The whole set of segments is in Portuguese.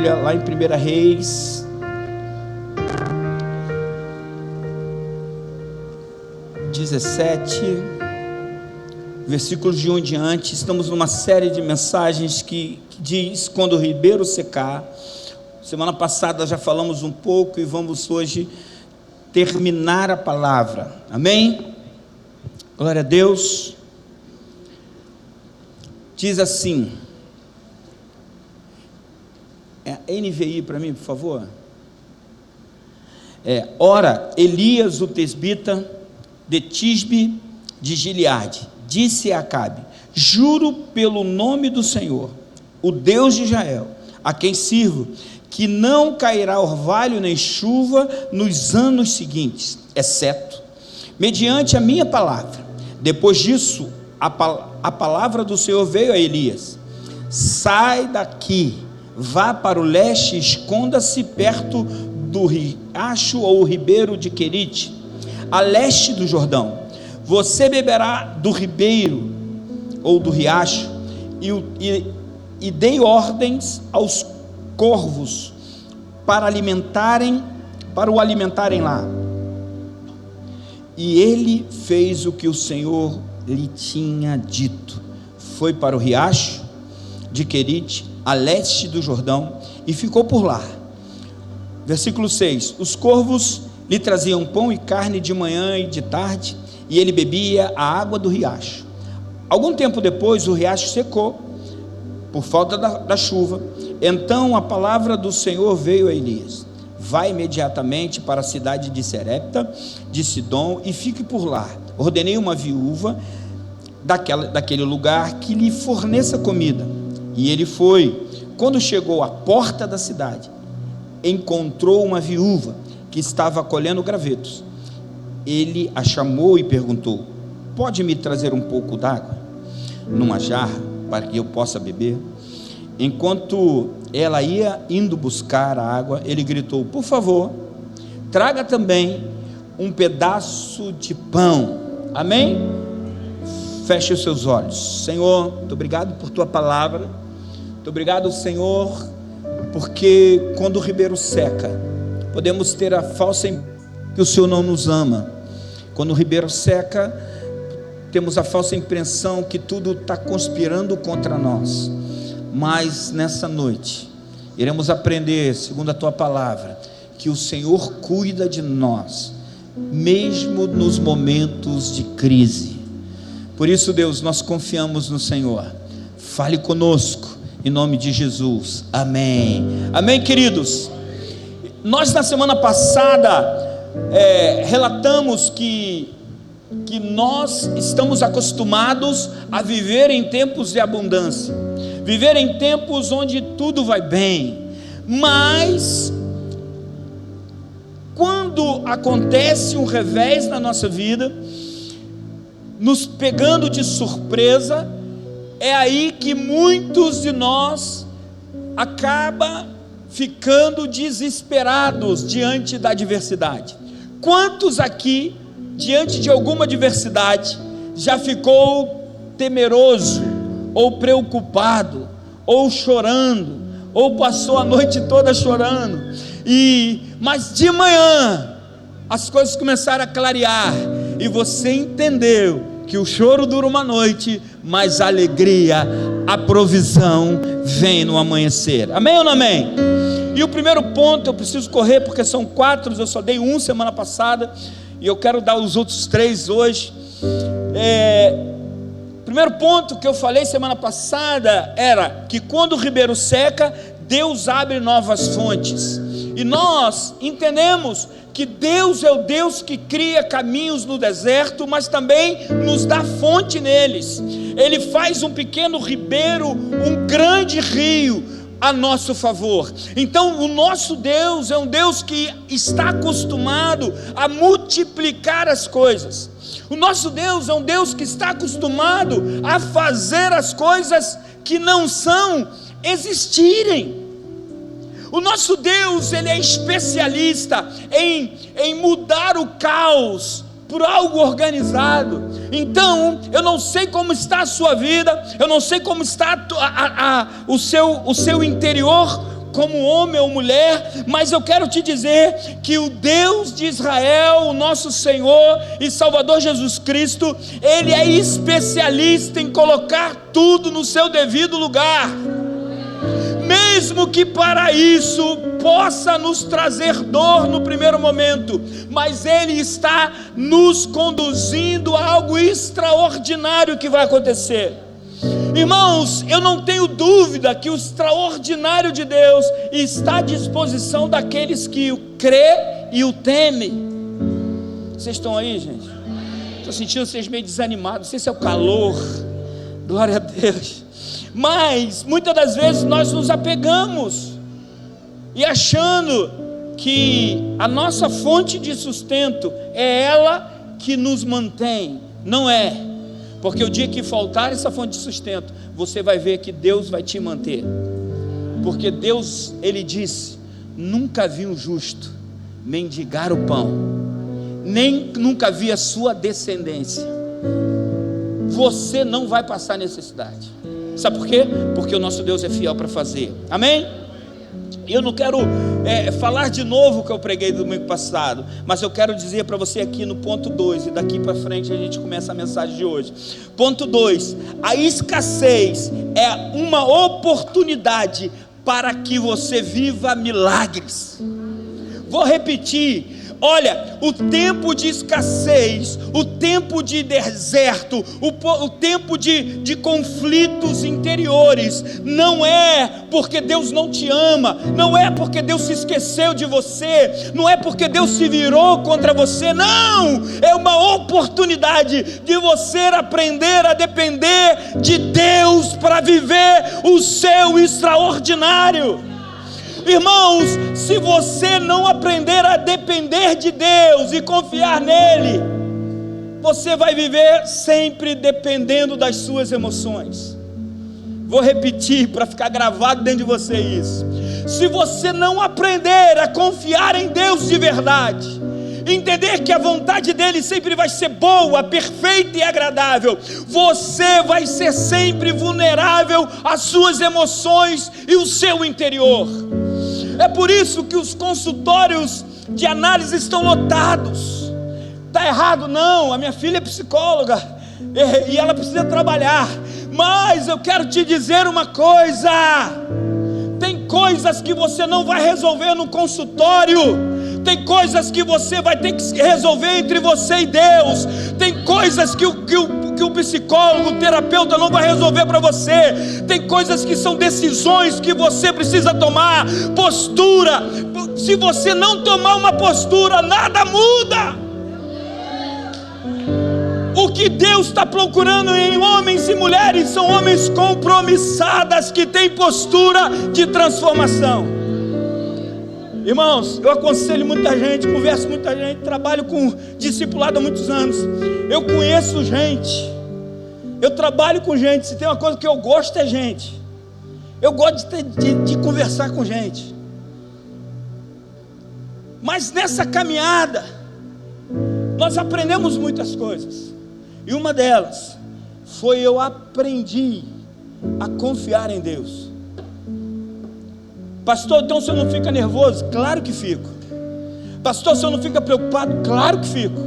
Bíblia lá em 1 Reis, versículos de 1 em diante. Estamos numa série de mensagens que diz: quando o ribeiro secar. Semana passada já falamos um pouco e vamos hoje terminar a palavra. Amém? Glória a Deus. Diz assim, NVI para mim, por favor. Ora, Elias o tesbita de Tisbe de Gileade disse a Acabe: juro pelo nome do Senhor, o Deus de Israel, a quem sirvo, que não cairá orvalho nem chuva nos anos seguintes, exceto mediante a minha palavra. Depois disso, a palavra do Senhor veio a Elias: sai daqui, vá para o leste, esconda-se perto do riacho ou ribeiro de Querite, a leste do Jordão. Você beberá do ribeiro ou do riacho, e dei ordens aos corvos para o alimentarem lá. E ele fez o que o Senhor lhe tinha dito. Foi para o riacho de Querite, a leste do Jordão, e ficou por lá. Versículo 6: os corvos lhe traziam pão e carne de manhã e de tarde, e ele bebia a água do riacho. Algum tempo depois o riacho secou por falta da chuva. Então a palavra do Senhor veio a Elias: vai imediatamente para a cidade de Serepta de Sidom e fique por lá. Ordenei uma viúva daquele lugar que lhe forneça comida. E ele foi. Quando chegou à porta da cidade, encontrou uma viúva que estava colhendo gravetos. Ele a chamou e perguntou: pode me trazer um pouco d'água numa jarra para que eu possa beber? Enquanto ela ia indo buscar a água, ele gritou: por favor, traga também um pedaço de pão. Amém? Feche os seus olhos. Senhor, muito obrigado por tua palavra. Muito obrigado, Senhor, porque quando o ribeiro seca, podemos ter a falsa impressão que o Senhor não nos ama. Quando o ribeiro seca, temos a falsa impressão que tudo está conspirando contra nós. Mas nessa noite iremos aprender, segundo a tua palavra, que o Senhor cuida de nós, mesmo nos momentos de crise. Por isso, Deus, nós confiamos no Senhor. Fale conosco, em nome de Jesus. Amém. Amém, queridos. Nós na semana passada relatamos que nós estamos acostumados a viver em tempos de abundância, viver em tempos onde tudo vai bem, mas quando acontece um revés na nossa vida, nos pegando de surpresa, é aí que muitos de nós acabam ficando desesperados diante da adversidade. Quantos aqui, diante de alguma adversidade, já ficou temeroso, ou preocupado, ou chorando, ou passou a noite toda chorando, mas de manhã as coisas começaram a clarear, e você entendeu que o choro dura uma noite, mas a alegria, a provisão vem no amanhecer. Amém ou não amém? E o primeiro ponto, eu preciso correr porque são 4, eu só dei um semana passada, e eu quero dar os outros 3 hoje. Primeiro ponto que eu falei semana passada era que quando o ribeiro seca, Deus abre novas fontes. E nós entendemos que Deus é o Deus que cria caminhos no deserto, mas também nos dá fonte neles. Ele faz um pequeno ribeiro, um grande rio a nosso favor. Então o nosso Deus é um Deus que está acostumado a multiplicar as coisas. O nosso Deus é um Deus que está acostumado a fazer as coisas que não são existirem. O nosso Deus, Ele é especialista em mudar o caos por algo organizado. Então, eu não sei como está a sua vida, eu não sei como está o seu interior como homem ou mulher, mas eu quero te dizer que o Deus de Israel, o nosso Senhor e Salvador Jesus Cristo, Ele é especialista em colocar tudo no seu devido lugar. Mesmo que para isso possa nos trazer dor no primeiro momento, mas Ele está nos conduzindo a algo extraordinário que vai acontecer. Irmãos, eu não tenho dúvida que o extraordinário de Deus está à disposição daqueles que o crê e o temem. Vocês estão aí, gente? Estou sentindo vocês meio desanimados, não sei se é o calor, glória a Deus. Mas muitas das vezes nós nos apegamos e achando que a nossa fonte de sustento é ela que nos mantém. Não é, porque o dia que faltar essa fonte de sustento, você vai ver que Deus vai te manter, porque Deus, Ele disse: nunca vi um justo mendigar o pão, nem nunca vi a sua descendência. Você não vai passar necessidade. Sabe por quê? Porque o nosso Deus é fiel para fazer. Amém? Eu não quero falar de novo o que eu preguei do domingo passado, mas eu quero dizer para você aqui no ponto 2, e daqui para frente a gente começa a mensagem de hoje. Ponto 2: a escassez é uma oportunidade para que você viva milagres. Vou repetir. Olha, o tempo de escassez, o tempo de deserto, o tempo de conflitos interiores, não é porque Deus não te ama, não é porque Deus se esqueceu de você, não é porque Deus se virou contra você, não, é uma oportunidade de você aprender a depender de Deus para viver o seu extraordinário. Irmãos, se você não aprender a depender de Deus e confiar nele, você vai viver sempre dependendo das suas emoções. Vou repetir para ficar gravado dentro de você isso. Se você não aprender a confiar em Deus de verdade, entender que a vontade dele sempre vai ser boa, perfeita e agradável, você vai ser sempre vulnerável às suas emoções e o seu interior. É por isso que os consultórios de análise estão lotados. Está errado? Não, a minha filha é psicóloga e ela precisa trabalhar, mas eu quero te dizer uma coisa: tem coisas que você não vai resolver no consultório, tem coisas que você vai ter que resolver entre você e Deus, tem coisas que o psicólogo, o terapeuta não vai resolver para você, tem coisas que são decisões que você precisa tomar, postura. Se você não tomar uma postura, nada muda. O que Deus está procurando em homens e mulheres são homens compromissadas, que têm postura de transformação. Irmãos, eu aconselho muita gente, converso com muita gente, trabalho com discipulado há muitos anos. Eu conheço gente, eu trabalho com gente. Se tem uma coisa que eu gosto é gente. Eu gosto de conversar com gente. Mas nessa caminhada, nós aprendemos muitas coisas. E uma delas foi: eu aprendi a confiar em Deus. Pastor, então você não fica nervoso? Claro que fico. Pastor, você não fica preocupado? Claro que fico.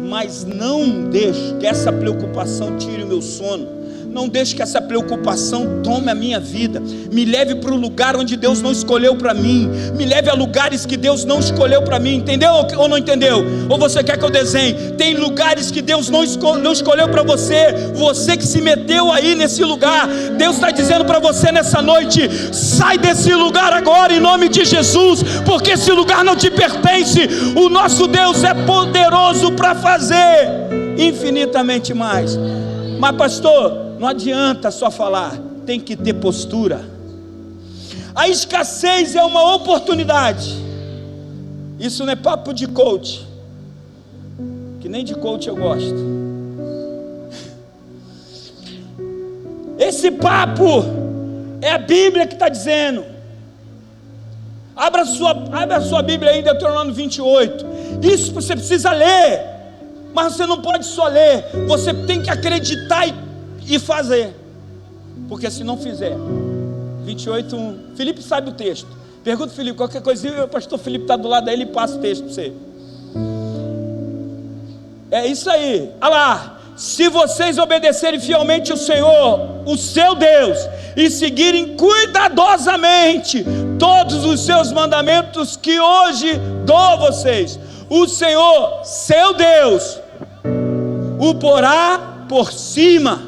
Mas não deixe que essa preocupação tire o meu sono. Não deixe que essa preocupação tome a minha vida. Me leve para um lugar onde Deus não escolheu para mim. Me leve a lugares que Deus não escolheu para mim. Entendeu ou não entendeu? Ou você quer que eu desenhe? Tem lugares que Deus não escolheu para você. Você que se meteu aí nesse lugar. Deus está dizendo para você nessa noite: sai desse lugar agora em nome de Jesus, porque esse lugar não te pertence. O nosso Deus é poderoso para fazer infinitamente mais. Mas pastor, não adianta só falar, tem que ter postura. A escassez é uma oportunidade. Isso não é papo de coach, que nem de coach eu gosto. Esse papo é a Bíblia que está dizendo. Abra a sua Bíblia aí em Deuteronômio 28. Isso você precisa ler, mas você não pode só ler, você tem que acreditar e fazer, porque se não fizer, 28:1. Felipe sabe o texto. Pergunta, Felipe, qualquer coisinha, o pastor Felipe está do lado dele e passa o texto para você. É isso aí. Olha lá. Se vocês obedecerem fielmente o Senhor, o seu Deus, e seguirem cuidadosamente todos os seus mandamentos que hoje dou a vocês, o Senhor, seu Deus, o porá por cima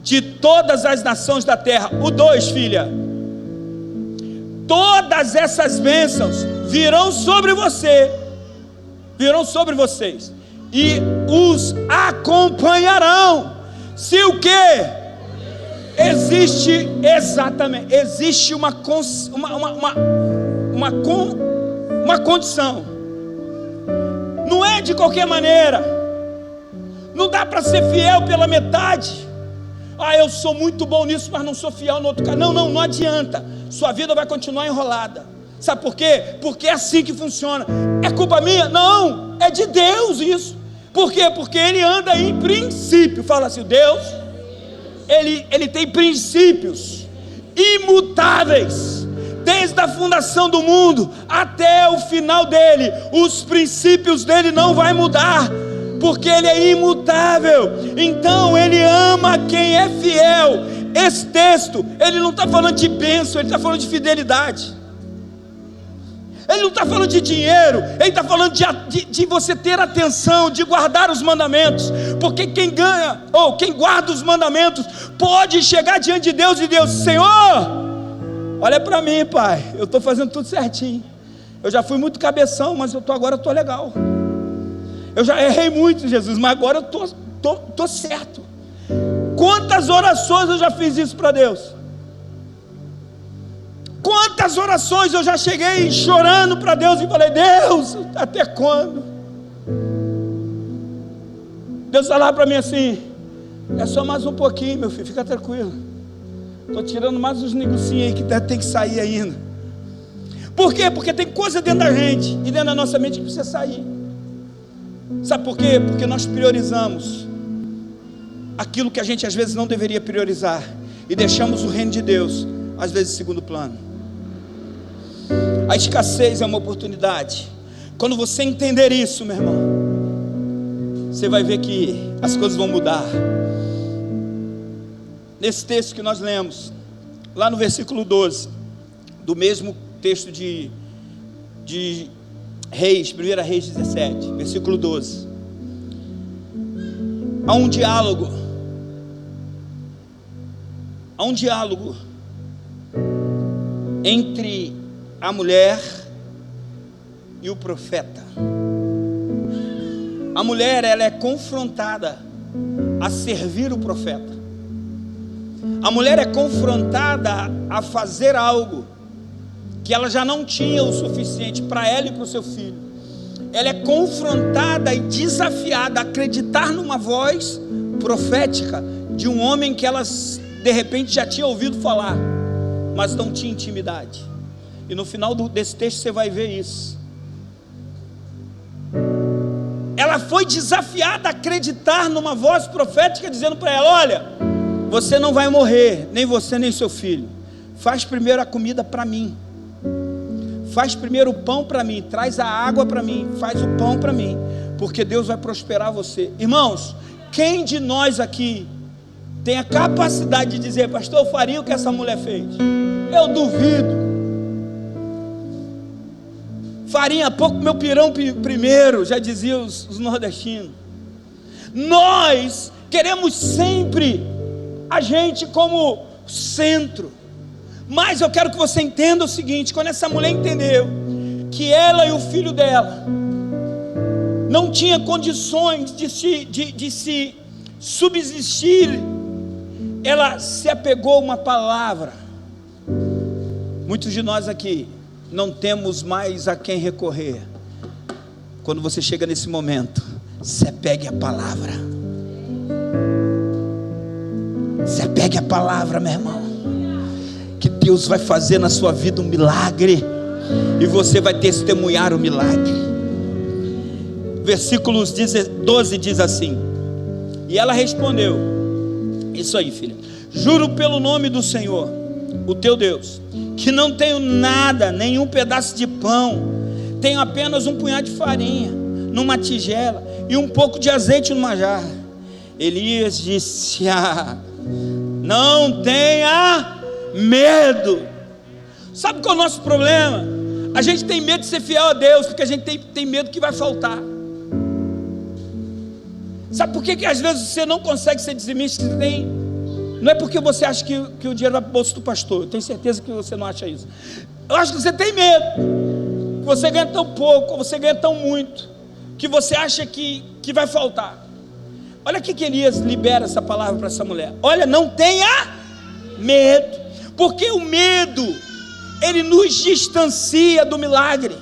de todas as nações da terra. O 2, filha. Todas essas bênçãos virão sobre você, virão sobre vocês, e os acompanharão. Se o que? Existe, exatamente, existe uma condição. Não é de qualquer maneira. Não dá para ser fiel pela metade. Eu sou muito bom nisso, mas não sou fiel no outro caso. Não adianta. Sua vida vai continuar enrolada. Sabe por quê? Porque é assim que funciona. É culpa minha? Não, é de Deus isso. Por quê? Porque Ele anda em princípio. Fala assim, Deus, Ele tem princípios imutáveis. Desde a fundação do mundo até o final dele, os princípios dele não vai mudar, porque ele é imutável. Então ele ama quem é fiel. Esse texto, ele não está falando de bênção, ele está falando de fidelidade. Ele não está falando de dinheiro, ele está falando de você ter atenção, de guardar os mandamentos. Porque quem ganha, ou quem guarda os mandamentos, pode chegar diante de Deus e Deus, Senhor, olha para mim, Pai, eu estou fazendo tudo certinho. Eu já fui muito cabeção, mas agora eu estou legal. Eu já errei muito, Jesus, mas agora eu estou certo. Quantas orações eu já fiz isso para Deus? Quantas orações eu já cheguei chorando para Deus e falei, Deus, até quando? Deus falava para mim assim, é só mais um pouquinho, meu filho, fica tranquilo. Estou tirando mais uns negocinhos aí que tem que sair ainda. Por quê? Porque tem coisa dentro da gente e dentro da nossa mente que precisa sair. Sabe por quê? Porque nós priorizamos aquilo que a gente às vezes não deveria priorizar e deixamos o reino de Deus às vezes em segundo plano. A escassez é uma oportunidade. Quando você entender isso, meu irmão, você vai ver que as coisas vão mudar. Nesse texto que nós lemos, lá no versículo 12, do mesmo texto de Reis, 1 Reis 17, versículo 12, há um diálogo entre a mulher e o profeta. A mulher, ela é confrontada a servir o profeta. A mulher é confrontada a fazer algo que ela já não tinha o suficiente para ela e para o seu filho. Ela é confrontada e desafiada a acreditar numa voz profética de um homem que ela de repente já tinha ouvido falar, mas não tinha intimidade. E no final desse texto você vai ver isso. Ela foi desafiada a acreditar numa voz profética dizendo para ela, olha, você não vai morrer, nem você nem seu filho. Faz primeiro a comida para mim. Faz primeiro o pão para mim. Traz a água para mim. Faz o pão para mim. Porque Deus vai prosperar você. Irmãos, quem de nós aqui tem a capacidade de dizer, pastor, eu faria o que essa mulher fez? Eu duvido. Farinha pouco, meu pirão primeiro, já diziam os nordestinos. Nós queremos sempre a gente como centro, mas eu quero que você entenda o seguinte: quando essa mulher entendeu que ela e o filho dela não tinha condições de se subsistir, ela se apegou a uma palavra. Muitos de nós aqui não temos mais a quem recorrer. Quando você chega nesse momento, se apegue à palavra. Se apegue à palavra, meu irmão, que Deus vai fazer na sua vida um milagre, e você vai testemunhar o milagre. Versículos 12 diz assim: e ela respondeu, isso aí, filha, juro pelo nome do Senhor, o teu Deus, que não tenho nada, nenhum pedaço de pão, tenho apenas um punhado de farinha numa tigela e um pouco de azeite numa jarra. Elias disse: não tenha medo. Sabe qual é o nosso problema? A gente tem medo de ser fiel a Deus, porque a gente tem medo que vai faltar. Sabe por que às vezes você não consegue ser dizimista? Não é porque você acha que o dinheiro vai para o bolso do pastor. Eu tenho certeza que você não acha isso. Eu acho que você tem medo, que você ganha tão pouco, ou você ganha tão muito, que você acha que vai faltar. Olha aqui que Elias libera essa palavra para essa mulher: olha, não tenha medo, porque o medo, ele nos distancia do milagre.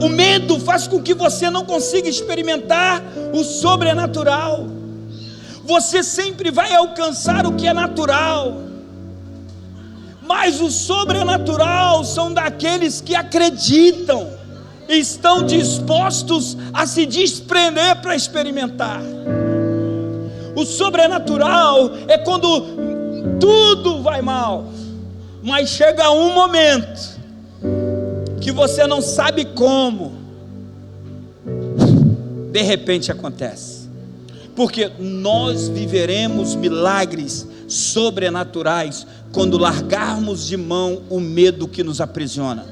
O medo faz com que você não consiga experimentar o sobrenatural. Você sempre vai alcançar o que é natural, mas o sobrenatural são daqueles que acreditam e estão dispostos a se desprender para experimentar. O sobrenatural é quando tudo vai mal, mas chega um momento que você não sabe como, de repente acontece. Porque nós viveremos milagres sobrenaturais quando largarmos de mão o medo que nos aprisiona.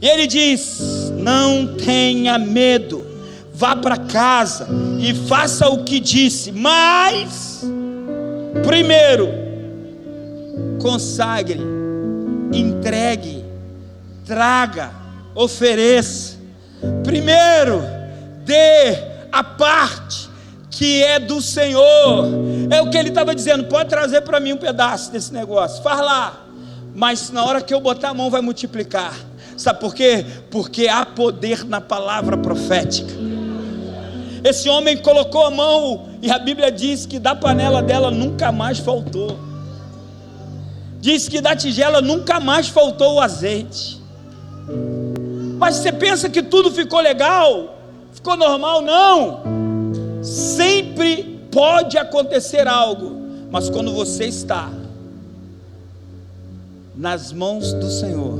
E ele diz: não tenha medo, vá para casa e faça o que disse, mas primeiro consagre, entregue, traga, ofereça. Primeiro dê a parte que é do Senhor. É o que ele estava dizendo: pode trazer para mim um pedaço desse negócio, faz lá, mas na hora que eu botar a mão vai multiplicar. Sabe por quê? Porque há poder na palavra profética. Esse homem colocou a mão e a Bíblia diz que da panela dela nunca mais faltou. Diz que da tigela nunca mais faltou o azeite. Mas você pensa que tudo ficou legal? Ficou normal? Não. Sempre pode acontecer algo, mas quando você está nas mãos do Senhor,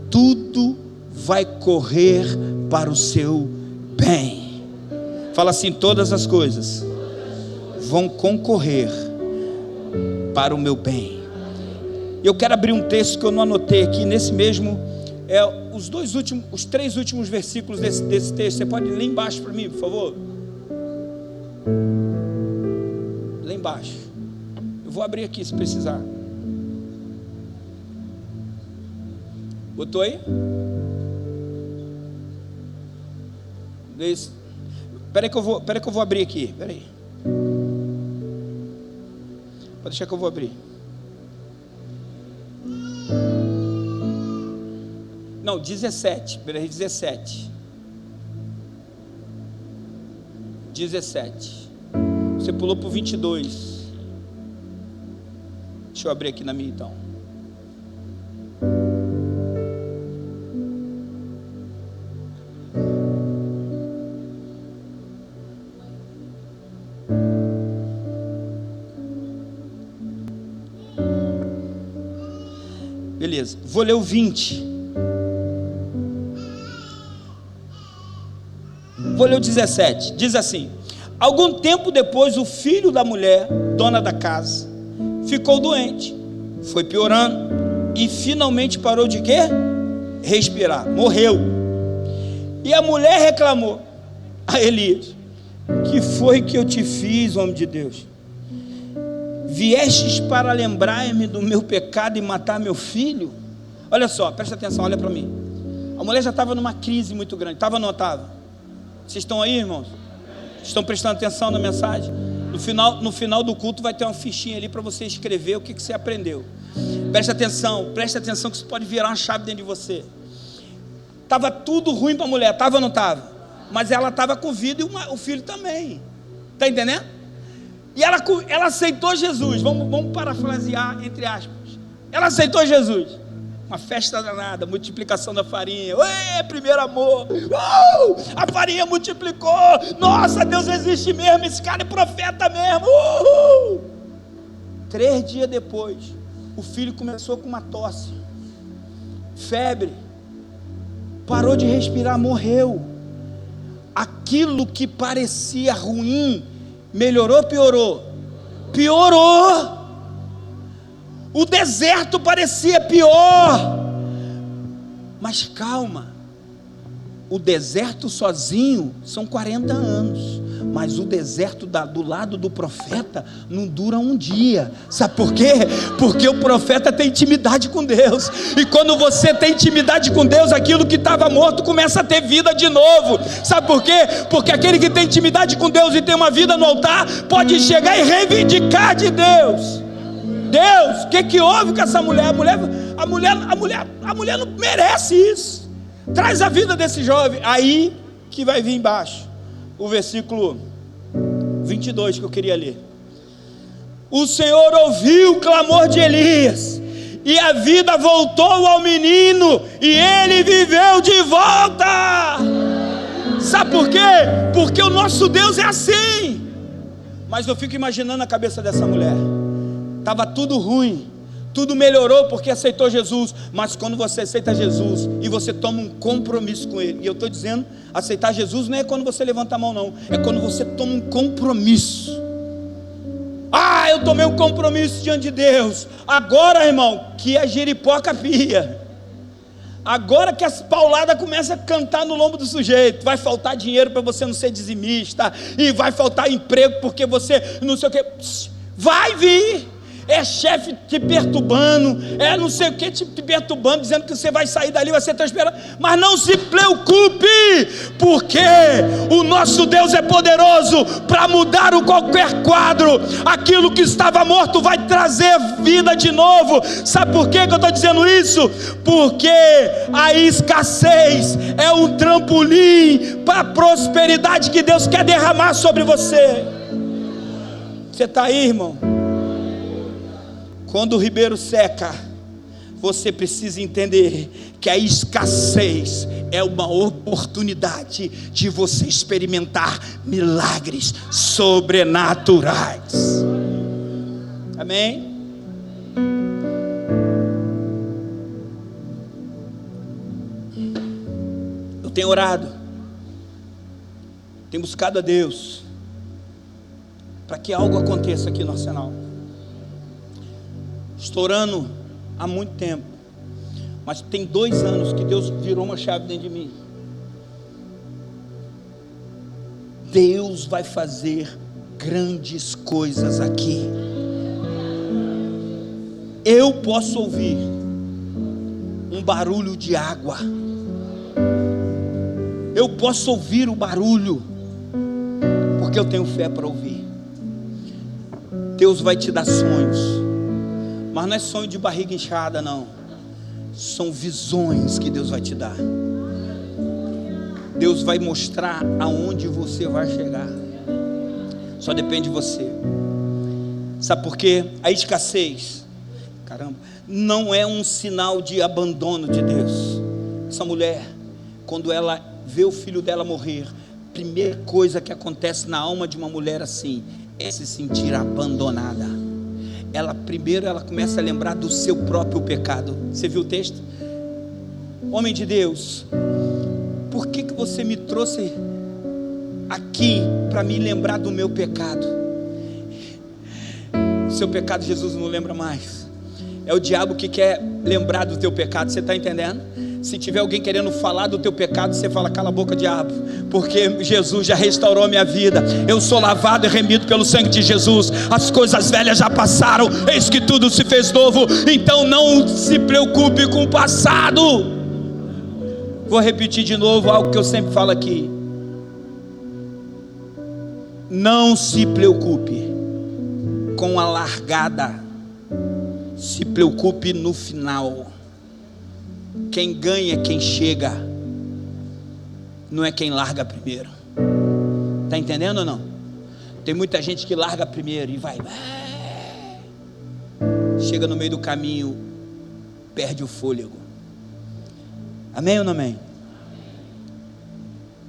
tudo vai correr para o seu bem. Fala assim: todas as coisas vão concorrer para o meu bem. Eu quero abrir um texto que eu não anotei aqui, nesse mesmo, os 3 últimos versículos desse texto. Você pode ler embaixo para mim, por favor? Lá embaixo. Eu vou abrir aqui se precisar. Botou aí? Espera que eu vou abrir aqui. Espera aí. Pode deixar que eu vou abrir. Não, 17. Peraí, 17. 17. Você pulou para o 22. Deixa eu abrir aqui na minha então. Beleza, vou ler o 20. Vou ler o 17. Diz assim: algum tempo depois, o filho da mulher, dona da casa, ficou doente, foi piorando e finalmente parou de quê? Respirar, morreu. E a mulher reclamou a Elias: que foi que eu te fiz, homem de Deus? Viestes para lembrar-me do meu pecado e matar meu filho? Olha só, presta atenção, olha para mim. A mulher já estava numa crise muito grande. Estava ou não estava? Vocês estão aí, irmãos? Estão prestando atenção na mensagem? No final do culto vai ter uma fichinha ali para você escrever o que você aprendeu. Presta atenção que isso pode virar uma chave dentro de você. Estava tudo ruim para a mulher, estava ou não estava? Mas ela estava com vida e o filho também. Está entendendo? E ela aceitou Jesus. Vamos parafrasear entre aspas. Ela aceitou Jesus. Uma festa danada, multiplicação da farinha. Ué, primeiro amor. A farinha multiplicou. Nossa, Deus existe mesmo. Esse cara é profeta mesmo. 3 dias depois, o filho começou com uma tosse, febre, parou de respirar, morreu. Aquilo que parecia ruim, melhorou ou piorou? Piorou. O deserto parecia pior, mas calma, o deserto sozinho são 40 anos, mas o deserto do lado do profeta não dura um dia. Sabe por quê? Porque o profeta tem intimidade com Deus, e quando você tem intimidade com Deus, aquilo que estava morto começa a ter vida de novo. Sabe por quê? Porque aquele que tem intimidade com Deus e tem uma vida no altar, pode chegar e reivindicar de Deus. Deus, o que houve com essa mulher? A mulher não merece isso. Traz a vida desse jovem. Aí que vai vir embaixo o versículo 22 que eu queria ler. O Senhor ouviu o clamor de Elias, e a vida voltou ao menino, e ele viveu de volta. Sabe por quê? Porque o nosso Deus é assim. Mas eu fico imaginando a cabeça dessa mulher. Estava tudo ruim, tudo melhorou porque aceitou Jesus. Mas quando você aceita Jesus e você toma um compromisso com Ele, e eu estou dizendo, aceitar Jesus não é quando você levanta a mão, não, é quando você toma um compromisso. Eu tomei um compromisso diante de Deus. Agora, irmão, que a giripoca pia, agora que as pauladas começam a cantar no lombo do sujeito, vai faltar dinheiro para você não ser dizimista, e vai faltar emprego porque você não sei o que, vai vir. É chefe te perturbando, é não sei o que te perturbando, dizendo que você vai sair dali, vai ser transferado. Mas não se preocupe, porque o nosso Deus é poderoso para mudar qualquer quadro. Aquilo que estava morto vai trazer vida de novo. Sabe por que eu estou dizendo isso? Porque a escassez é um trampolim para a prosperidade que Deus quer derramar sobre você. Você está aí, irmão? Quando o ribeiro seca, você precisa entender que a escassez é uma oportunidade de você experimentar milagres sobrenaturais. Amém? Eu tenho orado, tenho buscado a Deus para que algo aconteça aqui no Arsenal. Estou orando há muito tempo, mas tem 2 anos que Deus virou uma chave dentro de mim. Deus vai fazer grandes coisas aqui. Eu posso ouvir um barulho de água, eu posso ouvir o barulho, porque eu tenho fé para ouvir. Deus vai te dar sonhos, mas não é sonho de barriga inchada, não. São visões que Deus vai te dar. Deus vai mostrar aonde você vai chegar. Só depende de você. Sabe por quê? A escassez, caramba, não é um sinal de abandono de Deus. Essa mulher, quando ela vê o filho dela morrer, a primeira coisa que acontece na alma de uma mulher assim é se sentir abandonada. Primeiro ela começa a lembrar do seu próprio pecado. Você viu o texto? Homem de Deus, por que você me trouxe aqui para me lembrar do meu pecado? O seu pecado Jesus não lembra mais. É o diabo que quer lembrar do teu pecado. Você está entendendo? Se tiver alguém querendo falar do teu pecado, você fala: cala a boca, diabo, porque Jesus já restaurou a minha vida. Eu sou lavado e remido pelo sangue de Jesus. As coisas velhas já passaram, eis que tudo se fez novo. Então não se preocupe com o passado. Vou repetir de novo algo que eu sempre falo aqui: não se preocupe com a largada, se preocupe no final. Quem ganha é quem chega, não é quem larga primeiro. Está entendendo ou não? Tem muita gente que larga primeiro e vai, chega no meio do caminho, perde o fôlego. Amém ou não amém?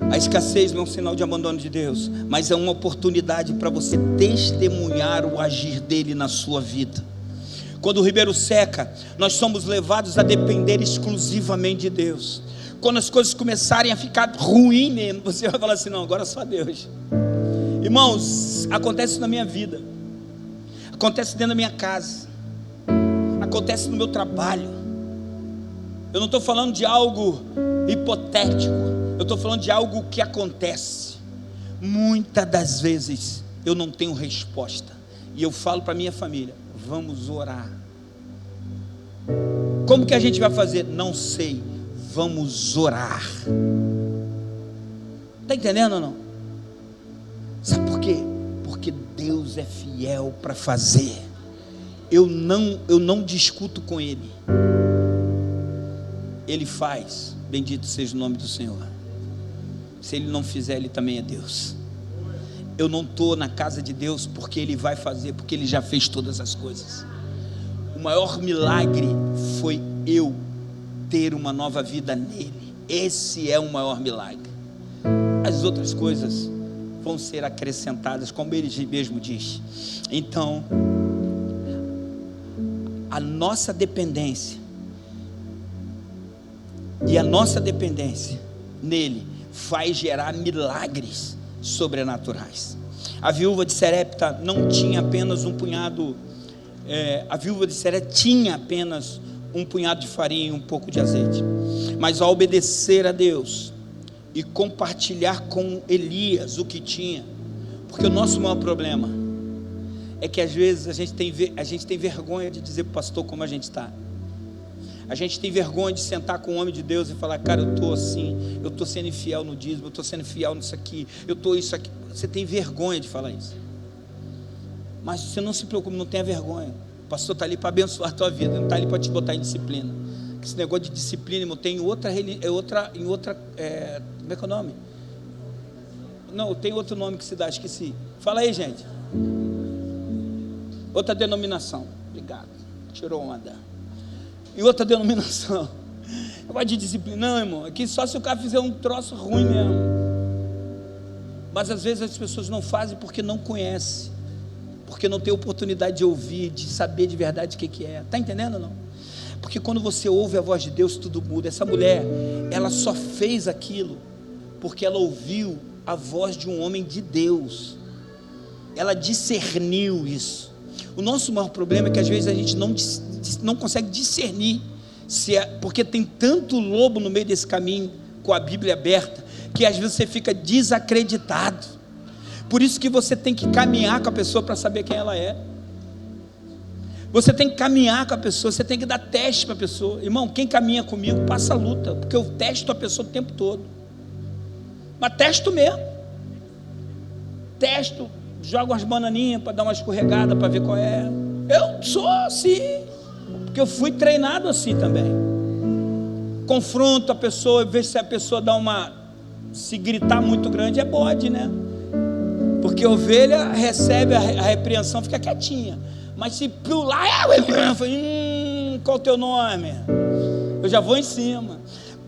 A escassez não é um sinal de abandono de Deus, mas é uma oportunidade para você testemunhar o agir dele na sua vida. Quando o ribeiro seca, nós somos levados a depender exclusivamente de Deus. Quando as coisas começarem a ficar ruim mesmo, você vai falar assim: não, agora só Deus. Irmãos, acontece isso na minha vida, acontece dentro da minha casa, acontece no meu trabalho. Eu não estou falando de algo hipotético, eu estou falando de algo que acontece. Muitas das vezes eu não tenho resposta, e eu falo para minha família: vamos orar. Como que a gente vai fazer? Não sei, vamos orar. Está entendendo ou não? Sabe por quê? Porque Deus é fiel para fazer. Eu não discuto com Ele. Ele faz, bendito seja o nome do Senhor. Se Ele não fizer, Ele também é Deus. Eu não estou na casa de Deus porque Ele vai fazer, porque Ele já fez todas as coisas. O maior milagre foi eu ter uma nova vida nele. Esse é o maior milagre. As outras coisas vão ser acrescentadas, como Ele mesmo diz. Então, a nossa dependência e a nossa dependência nele vai gerar milagres sobrenaturais. A viúva de Sarepta não tinha apenas um punhado, a viúva de Sarepta tinha apenas um punhado de farinha e um pouco de azeite, mas ao obedecer a Deus e compartilhar com Elias o que tinha, porque o nosso maior problema é que às vezes a gente tem vergonha de dizer para o pastor como a gente está. A gente tem vergonha de sentar com o homem de Deus e falar: cara, eu estou assim, eu estou sendo infiel no dízimo, eu estou sendo infiel nisso aqui, eu estou isso aqui. Você tem vergonha de falar isso. Mas você não se preocupe, não tenha vergonha. O pastor está ali para abençoar a tua vida, não está ali para te botar em disciplina. Esse negócio de disciplina, irmão, tem como é que é o nome? Não, tem outro nome que se dá, esqueci. Fala aí, gente. Outra denominação. Obrigado, tirou onda. E outra denominação. Negócio de disciplina. Não, irmão, aqui só se o cara fizer um troço ruim mesmo. Mas às vezes as pessoas não fazem porque não conhecem, porque não tem oportunidade de ouvir, de saber de verdade o que é. Está entendendo ou não? Porque quando você ouve a voz de Deus, tudo muda. Essa mulher, ela só fez aquilo porque ela ouviu a voz de um homem de Deus. Ela discerniu isso. O nosso maior problema é que às vezes a gente não consegue discernir, porque tem tanto lobo no meio desse caminho, com a Bíblia aberta, que às vezes você fica desacreditado. Por isso que você tem que caminhar com a pessoa para saber quem ela é. Você tem que caminhar com a pessoa, você tem que dar teste para a pessoa. Irmão, quem caminha comigo passa a luta, porque eu testo a pessoa o tempo todo. Mas testo mesmo. Testo, jogo umas bananinhas para dar uma escorregada, para ver qual é. Eu sou assim, porque eu fui treinado assim também. Confronto a pessoa, vejo se a pessoa se gritar muito grande, é bode, né? Porque a ovelha recebe a repreensão, fica quietinha. Mas se pular, qual o teu nome? Eu já vou em cima.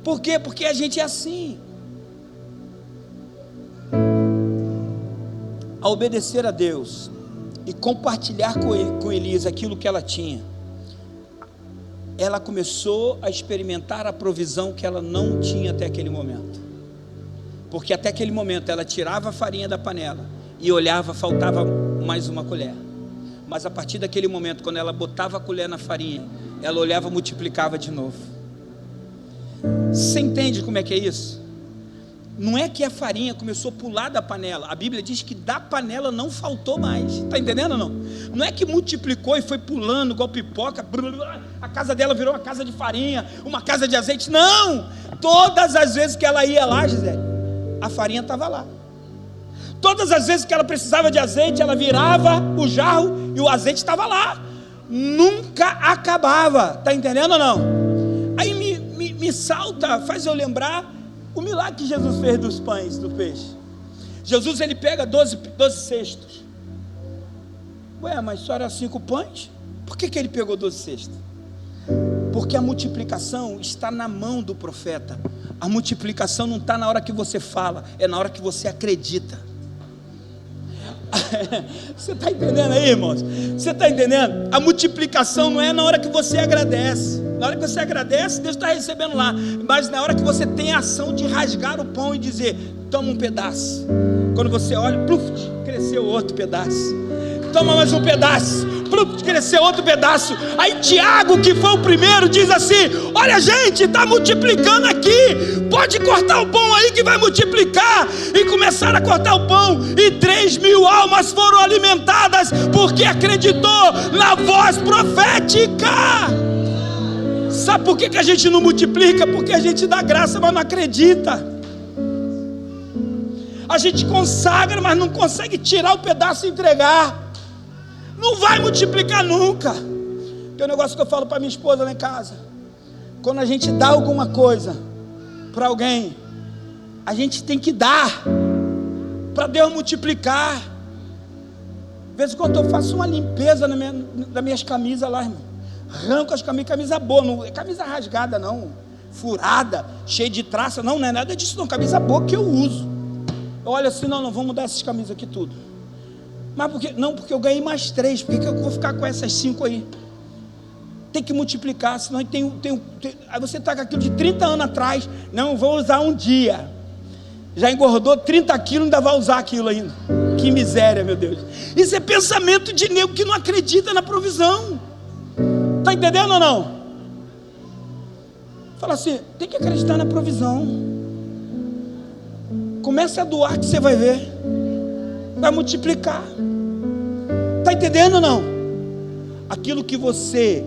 Por quê? Porque a gente é assim. A obedecer a Deus e compartilhar com Elias aquilo que ela tinha, ela começou a experimentar a provisão que ela não tinha até aquele momento. Porque até aquele momento ela tirava a farinha da panela e olhava, faltava mais uma colher. Mas a partir daquele momento, quando ela botava a colher na farinha, ela olhava e multiplicava de novo. Você entende como é que é isso? Não é que a farinha começou a pular da panela. A Bíblia diz que da panela não faltou mais. Está entendendo ou não? Não é que multiplicou e foi pulando igual pipoca. A casa dela virou uma casa de farinha, uma casa de azeite. Não! Todas as vezes que ela ia lá, Gisele, a farinha estava lá. Todas as vezes que ela precisava de azeite, ela virava o jarro e o azeite estava lá. Nunca acabava. Está entendendo ou não? Aí me salta, faz eu lembrar o milagre que Jesus fez dos pães, do peixe. Jesus, ele pega 12 cestos. Ué, mas só era 5 pães? Por que ele pegou 12 cestos? Porque a multiplicação está na mão do profeta. A multiplicação não está na hora que você fala, é na hora que você acredita. Você está entendendo aí, irmãos? Você está entendendo? A multiplicação não é na hora que você agradece. Na hora que você agradece, Deus está recebendo lá. Mas na hora que você tem a ação de rasgar o pão e dizer: toma um pedaço. Quando você olha, pluf, cresceu outro pedaço. Toma mais um pedaço, pluf, cresceu outro pedaço. Aí Tiago, que foi o primeiro, diz assim: olha, gente, está multiplicando aqui, pode cortar o pão aí que vai multiplicar. E começaram a cortar o pão, e 3.000 almas foram alimentadas, porque acreditou na voz profética. Sabe por que a gente não multiplica? Porque a gente dá graça, mas não acredita. A gente consagra, mas não consegue tirar o pedaço e entregar. Não vai multiplicar nunca. Que é o negócio que eu falo para minha esposa lá em casa: quando a gente dá alguma coisa para alguém, a gente tem que dar para Deus multiplicar. De vez em quando eu faço uma limpeza nas minhas camisas lá, irmão. Arranco as camisas, camisa boa, não é camisa rasgada não, furada, cheia de traça, não é nada disso não, camisa boa que eu uso. Eu olho assim: não, vamos mudar essas camisas aqui tudo. Mas por quê? Não, porque eu ganhei mais 3, por que eu vou ficar com essas 5 aí? Tem que multiplicar, senão aí você está com aquilo de 30 anos atrás. Não, vou usar um dia. Já engordou 30 quilos, ainda vai usar aquilo ainda. Que miséria, meu Deus. Isso é pensamento de nego que não acredita na provisão. Está entendendo ou não? Fala assim: tem que acreditar na provisão. Comece a doar que você vai ver. Vai multiplicar. Está entendendo ou não? Aquilo que você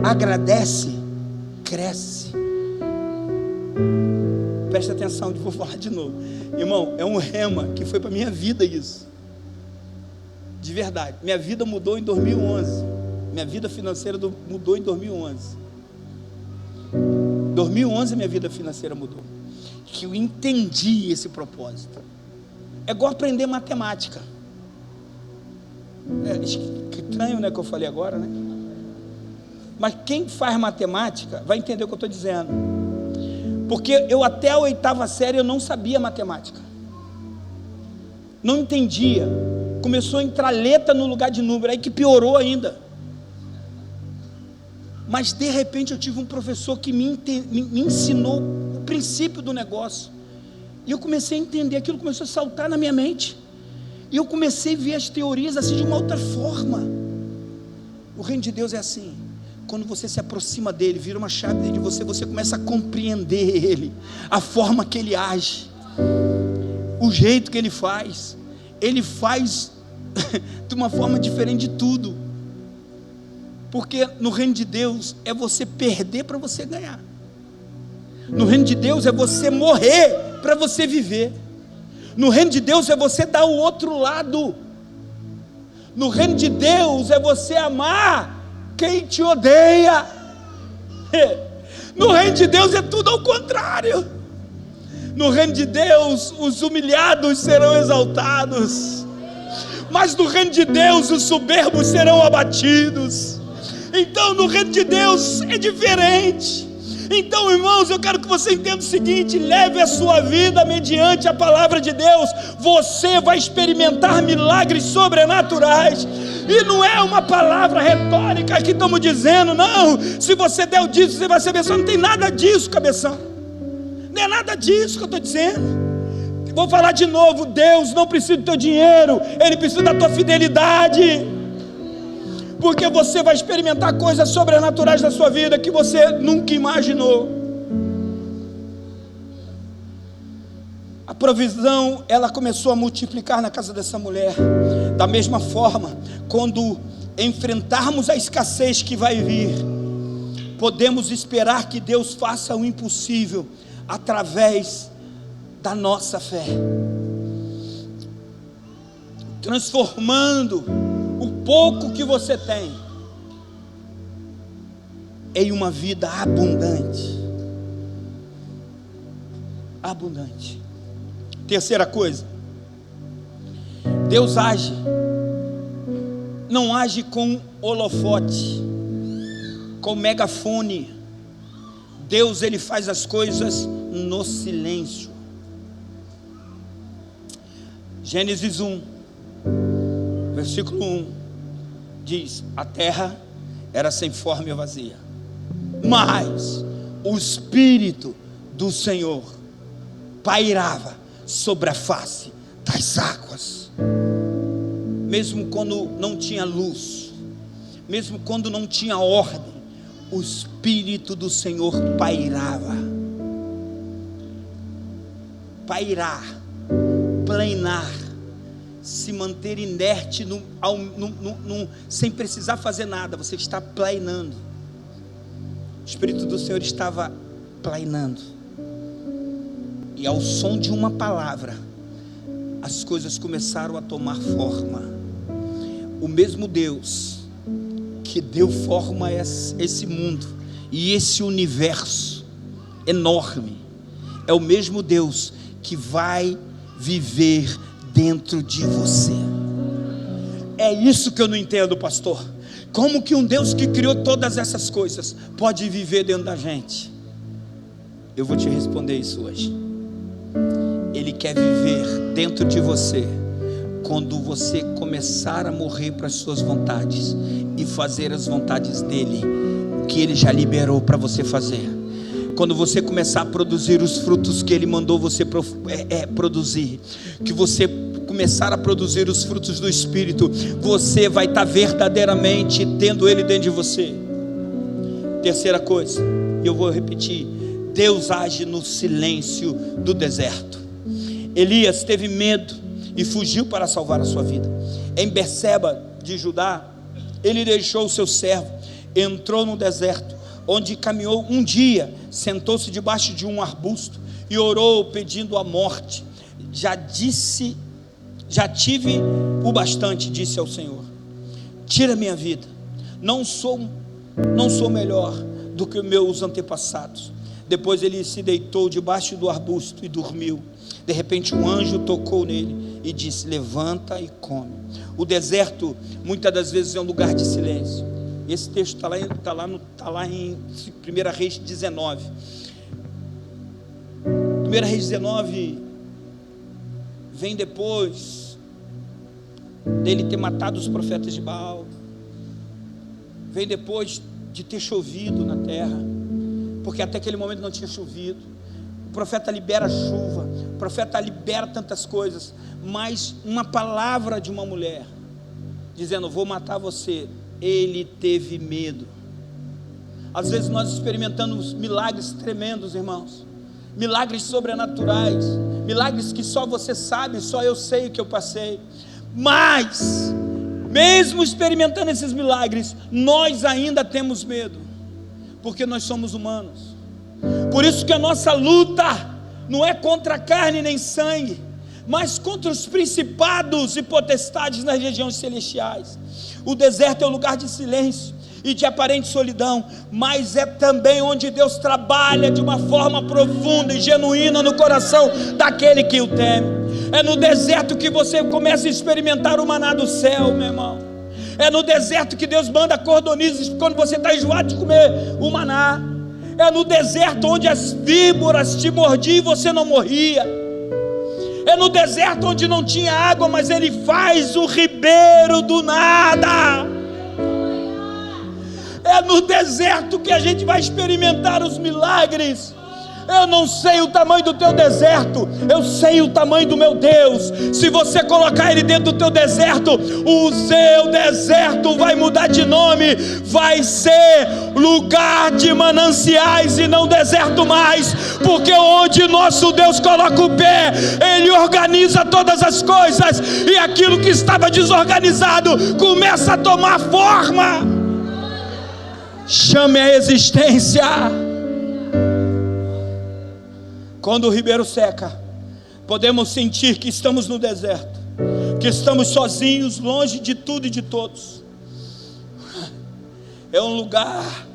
agradece, cresce. Presta atenção, vou falar de novo. Irmão, é um rema que foi para a minha vida isso. De verdade. Minha vida mudou em 2011. Minha vida financeira mudou em 2011. 2011 minha vida financeira mudou. Que eu entendi esse propósito. É igual aprender matemática. É estranho, né, que eu falei agora, né? Mas quem faz matemática vai entender o que eu estou dizendo. Porque eu até a 8ª série eu não sabia matemática. Não entendia. Começou a entrar letra no lugar de número, aí que piorou ainda. Mas de repente eu tive um professor que me ensinou o princípio do negócio. E eu comecei a entender, aquilo começou a saltar na minha mente. E eu comecei a ver as teorias assim de uma outra forma. O reino de Deus é assim: quando você se aproxima dele, vira uma chave dentro de você, você começa a compreender ele, a forma que ele age, o jeito que ele faz de uma forma diferente de tudo. Porque no reino de Deus é você perder para você ganhar. No reino de Deus é você morrer para você viver. No reino de Deus é você dar o outro lado. No reino de Deus é você amar quem te odeia. No reino de Deus é tudo ao contrário. No reino de Deus os humilhados serão exaltados, mas no reino de Deus os soberbos serão abatidos. Então no reino de Deus é diferente. Então, irmãos, eu quero que você entenda o seguinte: leve a sua vida mediante a palavra de Deus. Você vai experimentar milagres sobrenaturais. E não é uma palavra retórica que estamos dizendo, não. Se você der o dízimo, você vai ser abençoado. Não tem nada disso, cabeção. Não é nada disso que eu estou dizendo. Vou falar de novo: Deus não precisa do teu dinheiro, Ele precisa da tua fidelidade. Porque você vai experimentar coisas sobrenaturais na sua vida que você nunca imaginou. A provisão, ela começou a multiplicar na casa dessa mulher. Da mesma forma, quando enfrentarmos a escassez que vai vir, podemos esperar que Deus faça o impossível através da nossa fé, transformando o pouco que você tem em uma vida abundante. Abundante. Terceira coisa, Deus age, não age com holofote, com megafone, Deus, ele faz as coisas no silêncio. Gênesis 1, versículo 1, diz: a terra era sem forma e vazia, mas o Espírito do Senhor pairava sobre a face das águas. Mesmo quando não tinha luz, mesmo quando não tinha ordem, o Espírito do Senhor pairava. Pairar, planar, se manter inerte sem precisar fazer nada. Você está plainando. O Espírito do Senhor estava plainando, e ao som de uma palavra, as coisas começaram a tomar forma. O mesmo Deus que deu forma a esse mundo e esse universo enorme, é o mesmo Deus que vai viver dentro de você. É isso que eu não entendo, pastor. Como que um Deus que criou todas essas coisas pode viver dentro da gente? Eu vou te responder isso hoje. Ele quer viver dentro de você quando você começar a morrer para as suas vontades e fazer as vontades dele, que ele já liberou para você fazer. Quando você começar a produzir os frutos que ele mandou você produzir, que você começar a produzir os frutos do Espírito, você vai estar verdadeiramente tendo ele dentro de você. Terceira coisa, eu vou repetir: Deus age no silêncio do deserto. Elias teve medo e fugiu para salvar a sua vida. Em Berseba de Judá, ele deixou o seu servo, entrou no deserto, onde caminhou um dia, sentou-se debaixo de um arbusto e orou pedindo a morte. Já tive o bastante, disse ao Senhor, tira minha vida, não sou melhor do que meus antepassados. Depois ele se deitou debaixo do arbusto e dormiu. De repente um anjo tocou nele e disse: levanta e come. O deserto muitas das vezes é um lugar de silêncio. Esse texto está lá em 1 Reis 19. 1 Reis 19 vem depois dele ter matado os profetas de Baal, vem depois de ter chovido na terra, porque até aquele momento não tinha chovido. O profeta libera chuva, o profeta libera tantas coisas, mas uma palavra de uma mulher dizendo: vou matar você, ele teve medo. Às vezes nós experimentamos milagres tremendos, irmãos, milagres sobrenaturais, milagres que só você sabe, só eu sei o que eu passei, mas mesmo experimentando esses milagres, nós ainda temos medo, porque nós somos humanos. Por isso que a nossa luta não é contra carne nem sangue, mas contra os principados e potestades nas regiões celestiais. O deserto é um lugar de silêncio e de aparente solidão, mas é também onde Deus trabalha de uma forma profunda e genuína no coração daquele que o teme. É no deserto que você começa a experimentar o maná do céu, meu irmão. É no deserto que Deus manda cordonizes quando você está enjoado de comer o maná. É no deserto onde as víboras te mordiam e você não morria. É no deserto onde não tinha água, mas ele faz o ribeiro do nada. É no deserto que a gente vai experimentar os milagres. Eu não sei o tamanho do teu deserto, eu sei o tamanho do meu Deus. Se você colocar ele dentro do teu deserto, o seu deserto vai mudar de nome, vai ser lugar de mananciais e não deserto mais, porque onde nosso Deus coloca o pé, ele organiza todas as coisas, e aquilo que estava desorganizado começa a tomar forma. Chame a existência. Quando o ribeiro seca, podemos sentir que estamos no deserto, que estamos sozinhos, longe de tudo e de todos. É um lugar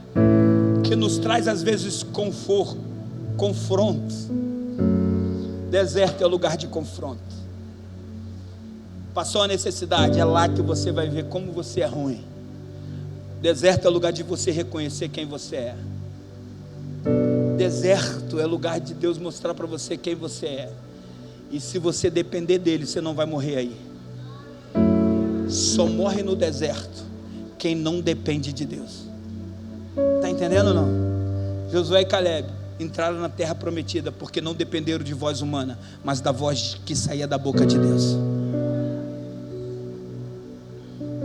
que nos traz às vezes conforto, confronto. Deserto é lugar de confronto. Passou a necessidade, é lá que você vai ver como você é ruim. Deserto é lugar de você reconhecer quem você é. Deserto é lugar de Deus mostrar para você quem você é. E se você depender dele, você não vai morrer aí. Só morre no deserto quem não depende de Deus. Está entendendo ou não? Josué e Caleb entraram na terra prometida porque não dependeram de voz humana, mas da voz que saía da boca de Deus.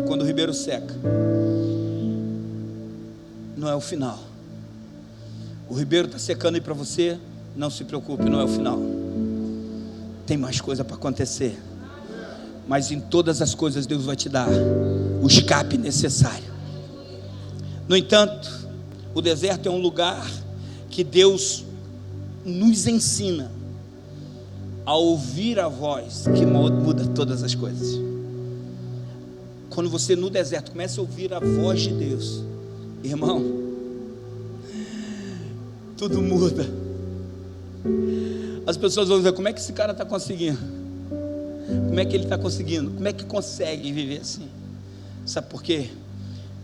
Quando o ribeiro seca, não é o final. O ribeiro está secando aí para você, não se preocupe, não é o final. Tem mais coisa para acontecer. Mas em todas as coisas Deus vai te dar o escape necessário. No entanto, o deserto é um lugar que Deus nos ensina a ouvir a voz que muda todas as coisas. Quando você no deserto começa a ouvir a voz de Deus, irmão, tudo muda. As pessoas vão dizer: como é que esse cara está conseguindo? Como é que ele está conseguindo? Como é que consegue viver assim? Sabe por quê?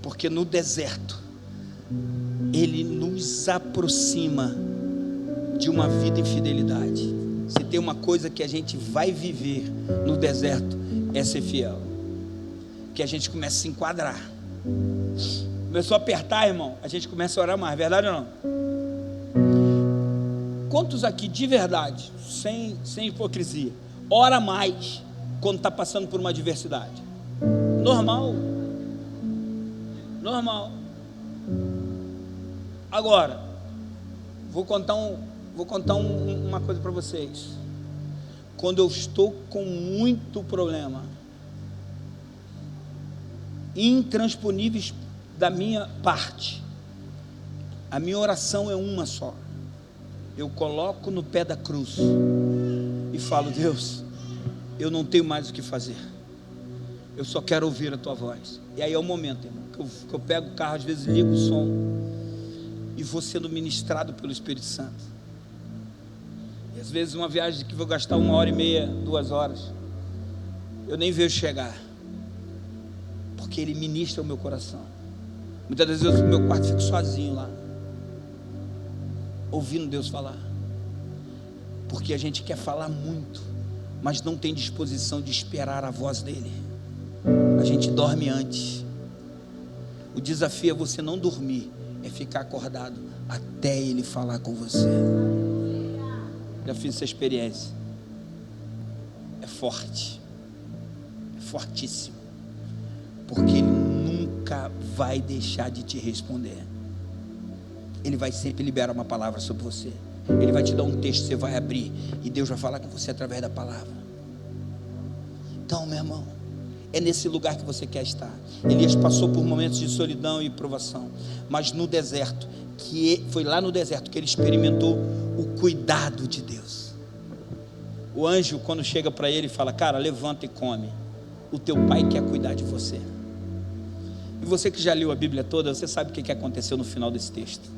Porque no deserto ele nos aproxima de uma vida em fidelidade. Se tem uma coisa que a gente vai viver no deserto, é ser fiel. Que a gente começa a se enquadrar. Começou a apertar, irmão, a gente começa a orar mais, verdade ou não? Quantos aqui de verdade, sem hipocrisia, ora mais quando está passando por uma adversidade? Normal. Agora, vou contar uma coisa para vocês. Quando eu estou com muito problema, intransponíveis da minha parte, a minha oração é uma só. Eu coloco no pé da cruz e falo: Deus, eu não tenho mais o que fazer, eu só quero ouvir a tua voz. E aí é o momento, irmão, que eu pego o carro, às vezes ligo o som e vou sendo ministrado pelo Espírito Santo. E às vezes uma viagem que vou gastar 1h30, 2 horas, eu nem vejo chegar, porque Ele ministra o meu coração. Muitas vezes eu no meu quarto fico sozinho lá, ouvindo Deus falar, porque a gente quer falar muito, mas não tem disposição de esperar a voz dele. A gente dorme antes. O desafio é você não dormir, é ficar acordado até ele falar com você. Já fiz essa experiência. É forte, é fortíssimo, porque ele nunca vai deixar de te responder. Ele vai sempre liberar uma palavra sobre você. Ele vai te dar um texto, você vai abrir e Deus vai falar com você através da palavra. Então, meu irmão, é nesse lugar que você quer estar. Elias passou por momentos de solidão e provação, mas no deserto, foi lá no deserto que ele experimentou o cuidado de Deus. O anjo, quando chega para ele, fala: cara, levanta e come, o teu pai quer cuidar de você. E você que já leu a Bíblia toda, você sabe o que aconteceu no final desse texto.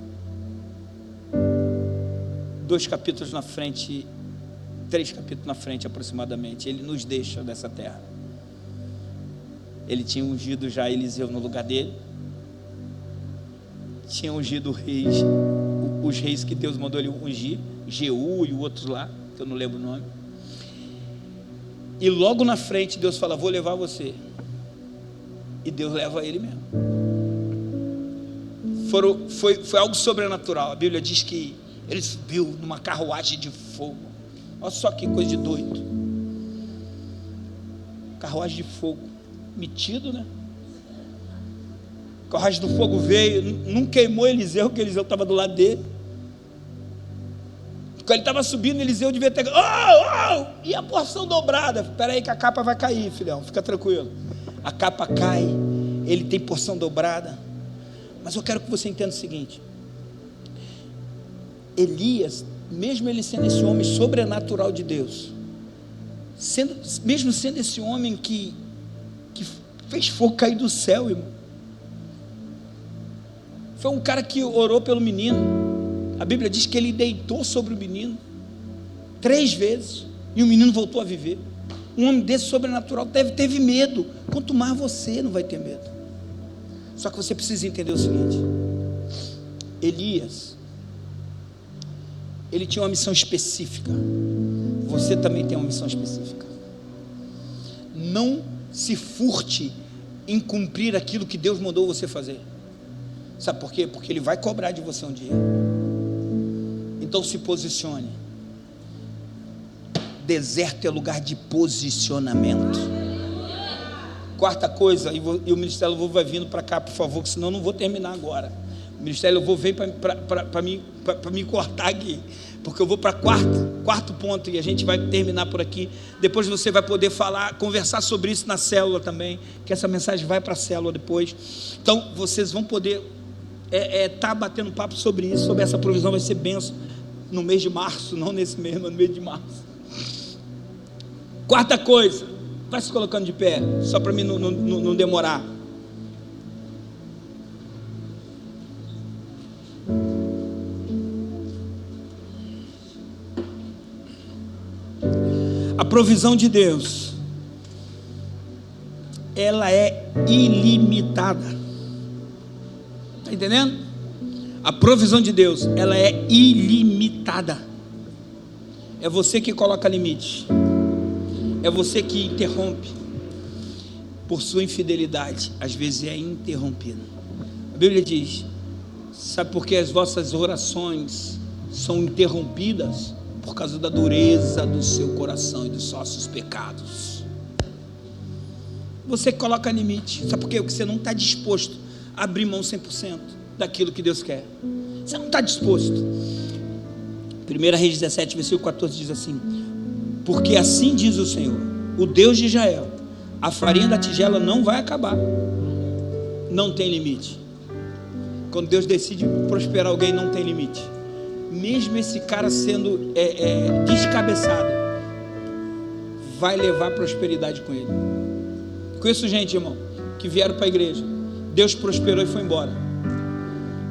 2 capítulos na frente, 3 capítulos na frente aproximadamente, ele nos deixa dessa terra. Ele tinha ungido já Eliseu no lugar dele, tinha ungido os reis que Deus mandou ele ungir, Jeú e o outro lá, que eu não lembro o nome. E logo na frente Deus fala: vou levar você. E Deus leva ele mesmo. Foi algo sobrenatural. A Bíblia diz que ele subiu numa carruagem de fogo. Olha só que coisa de doido. Carruagem de fogo, metido, né? Carruagem do fogo veio, não queimou Eliseu, porque Eliseu estava do lado dele. Quando ele estava subindo, Eliseu devia ter... E a porção dobrada. Espera aí que a capa vai cair, filhão, fica tranquilo. A capa cai, ele tem porção dobrada. Mas eu quero que você entenda o seguinte: Elias, mesmo ele sendo esse homem sobrenatural de Deus, mesmo sendo esse homem que fez fogo cair do céu, irmão, foi um cara que orou pelo menino. A Bíblia diz que ele deitou sobre o menino 3 vezes e o menino voltou a viver. Um homem desse sobrenatural teve medo. Quanto mais você não vai ter medo. Só que você precisa entender o seguinte: Elias, ele tinha uma missão específica. Você também tem uma missão específica. Não se furte em cumprir aquilo que Deus mandou você fazer. Sabe por quê? Porque Ele vai cobrar de você um dia. Então se posicione. Deserto é lugar de posicionamento. Quarta coisa, e o Ministério Louvor vai vindo para cá, por favor, que senão eu não vou terminar agora. O Ministério Louvor vem para me cortar aqui, porque eu vou para quarto ponto, e a gente vai terminar por aqui. Depois você vai poder conversar sobre isso na célula também, que essa mensagem vai para a célula depois. Então vocês vão poder tá batendo papo sobre isso, sobre essa provisão. Vai ser bênção no mês de março, não nesse mês, mas no mês de março. Quarta coisa, vai se colocando de pé, só para mim não demorar. A provisão de Deus, ela é ilimitada. Está entendendo? A provisão de Deus, ela é ilimitada. É você que coloca limite. É você que interrompe. Por sua infidelidade, às vezes é interrompido. A Bíblia diz: sabe por que as vossas orações são interrompidas? Por causa da dureza do seu coração e dos vossos pecados. Você coloca limite. Sabe por quê? Porque você não está disposto a abrir mão 100% daquilo que Deus quer. Você não está disposto. 1 Reis 17, versículo 14 diz assim: porque assim diz o Senhor, o Deus de Israel, a farinha da tigela não vai acabar. Não tem limite. Quando Deus decide prosperar alguém, não tem limite. Mesmo esse cara sendo descabeçado, vai levar prosperidade com ele. Conheço gente, irmão, que vieram para a igreja, Deus prosperou e foi embora,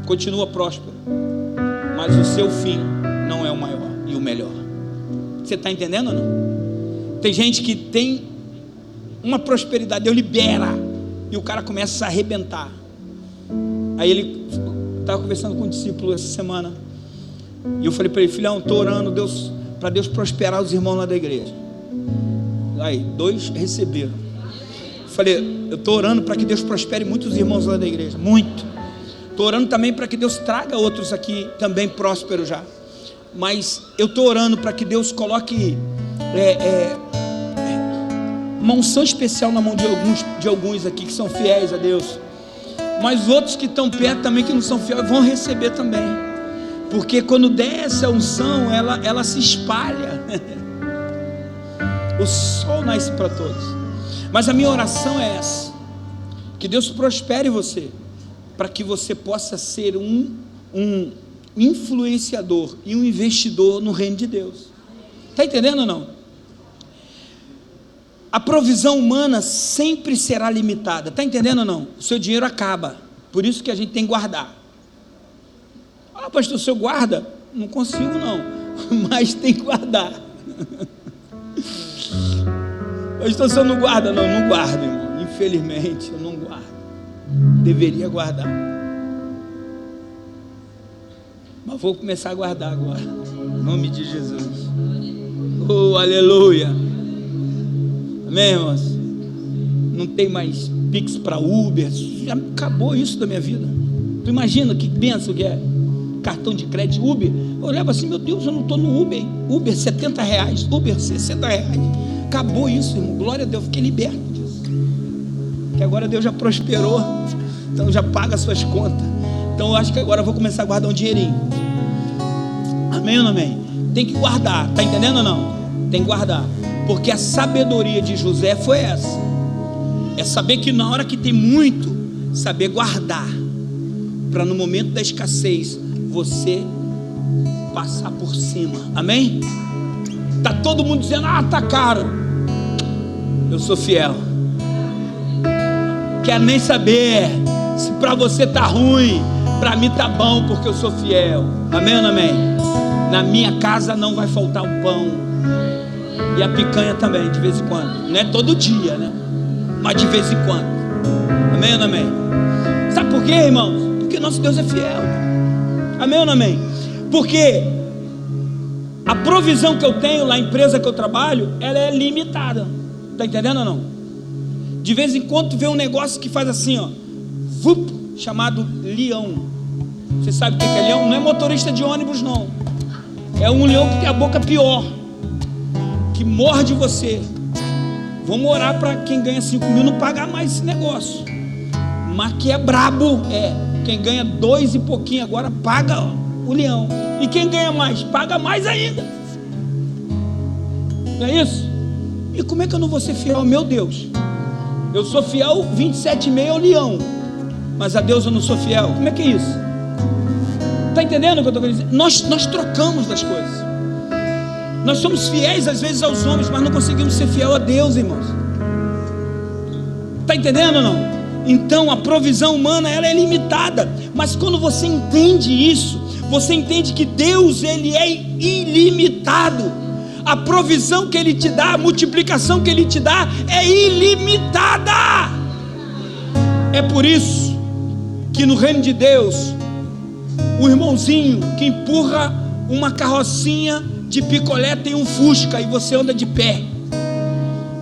continua próspero, mas o seu fim não é o maior e o melhor. Você está entendendo ou não? Tem gente que tem uma prosperidade, Deus libera, e o cara começa a arrebentar. Aí ele estava conversando com um discípulo essa semana, e eu falei para ele: filhão, estou orando para Deus prosperar os irmãos lá da igreja. Aí 2 receberam. Eu falei: eu estou orando para que Deus prospere muitos irmãos lá da igreja, muito. Estou orando também para que Deus traga outros aqui também prósperos já. Mas eu estou orando para que Deus coloque uma unção especial na mão de alguns aqui que são fiéis a Deus. Mas outros que estão perto também, que não são fiéis, vão receber também. Porque quando desce a unção, ela se espalha. O sol nasce para todos. Mas a minha oração é essa: que Deus prospere você, para que você possa ser um influenciador e um investidor no reino de Deus. Está entendendo ou não? A provisão humana sempre será limitada. Está entendendo ou não? O seu dinheiro acaba. Por isso que a gente tem que guardar. Ah, pastor, o senhor guarda? Não consigo não, mas tem que guardar. Pastor, o senhor não guarda? Não guardo, irmão. Infelizmente eu não guardo. Deveria guardar, mas vou começar a guardar agora, em nome de Jesus. Oh, aleluia. Amém, irmãos? Não tem mais Pix para Uber. Já acabou isso da minha vida. Tu imagina que bênção que é cartão de crédito, Uber. Eu olhava assim: meu Deus, eu não estou no Uber, hein? Uber R$70, Uber R$60. Acabou isso, irmão. Glória a Deus, fiquei liberto disso. Que agora Deus já prosperou, então já paga as suas contas. Então eu acho que agora eu vou começar a guardar um dinheirinho. Amém ou não amém? Tem que guardar, tá entendendo ou não? Tem que guardar, porque a sabedoria de José foi essa: é saber que na hora que tem muito, saber guardar, para no momento da escassez você passar por cima. Amém? Tá todo mundo dizendo: ah, tá caro. Eu sou fiel. Quero nem saber se para você tá ruim, para mim tá bom, porque eu sou fiel. Amém ou não amém? Na minha casa não vai faltar o pão e a picanha também, de vez em quando. Não é todo dia, né? Mas de vez em quando. Amém ou não amém? Sabe por quê, irmãos? Porque nosso Deus é fiel. Amém ou não amém? Porque A provisão que eu tenho lá, a empresa que eu trabalho, ela é limitada. Está entendendo ou não? De vez em quando tu vê um negócio que faz assim, ó, vup, chamado leão. Você sabe o que é leão? Não é motorista de ônibus, não. É um leão que tem a boca pior, que morde você. Vamos orar para quem ganha 5 mil não pagar mais esse negócio. Mas que é brabo, quem ganha 2 e pouquinho agora paga o leão. E quem ganha mais, paga mais ainda. Não é isso? E como é que eu não vou ser fiel? Meu Deus, eu sou fiel 27,5 ao leão, mas a Deus eu não sou fiel. Como é que é isso? Está entendendo o que eu estou querendo dizer? Nós trocamos das coisas. Nós somos fiéis às vezes aos homens, mas não conseguimos ser fiel a Deus, irmãos. Está entendendo ou não? Então a provisão humana, ela é limitada. Mas quando você entende isso, você entende que Deus, ele é ilimitado. A provisão que ele te dá, a multiplicação que ele te dá é ilimitada. É por isso que no reino de Deus, o irmãozinho que empurra uma carrocinha de picolé tem um Fusca e você anda de pé,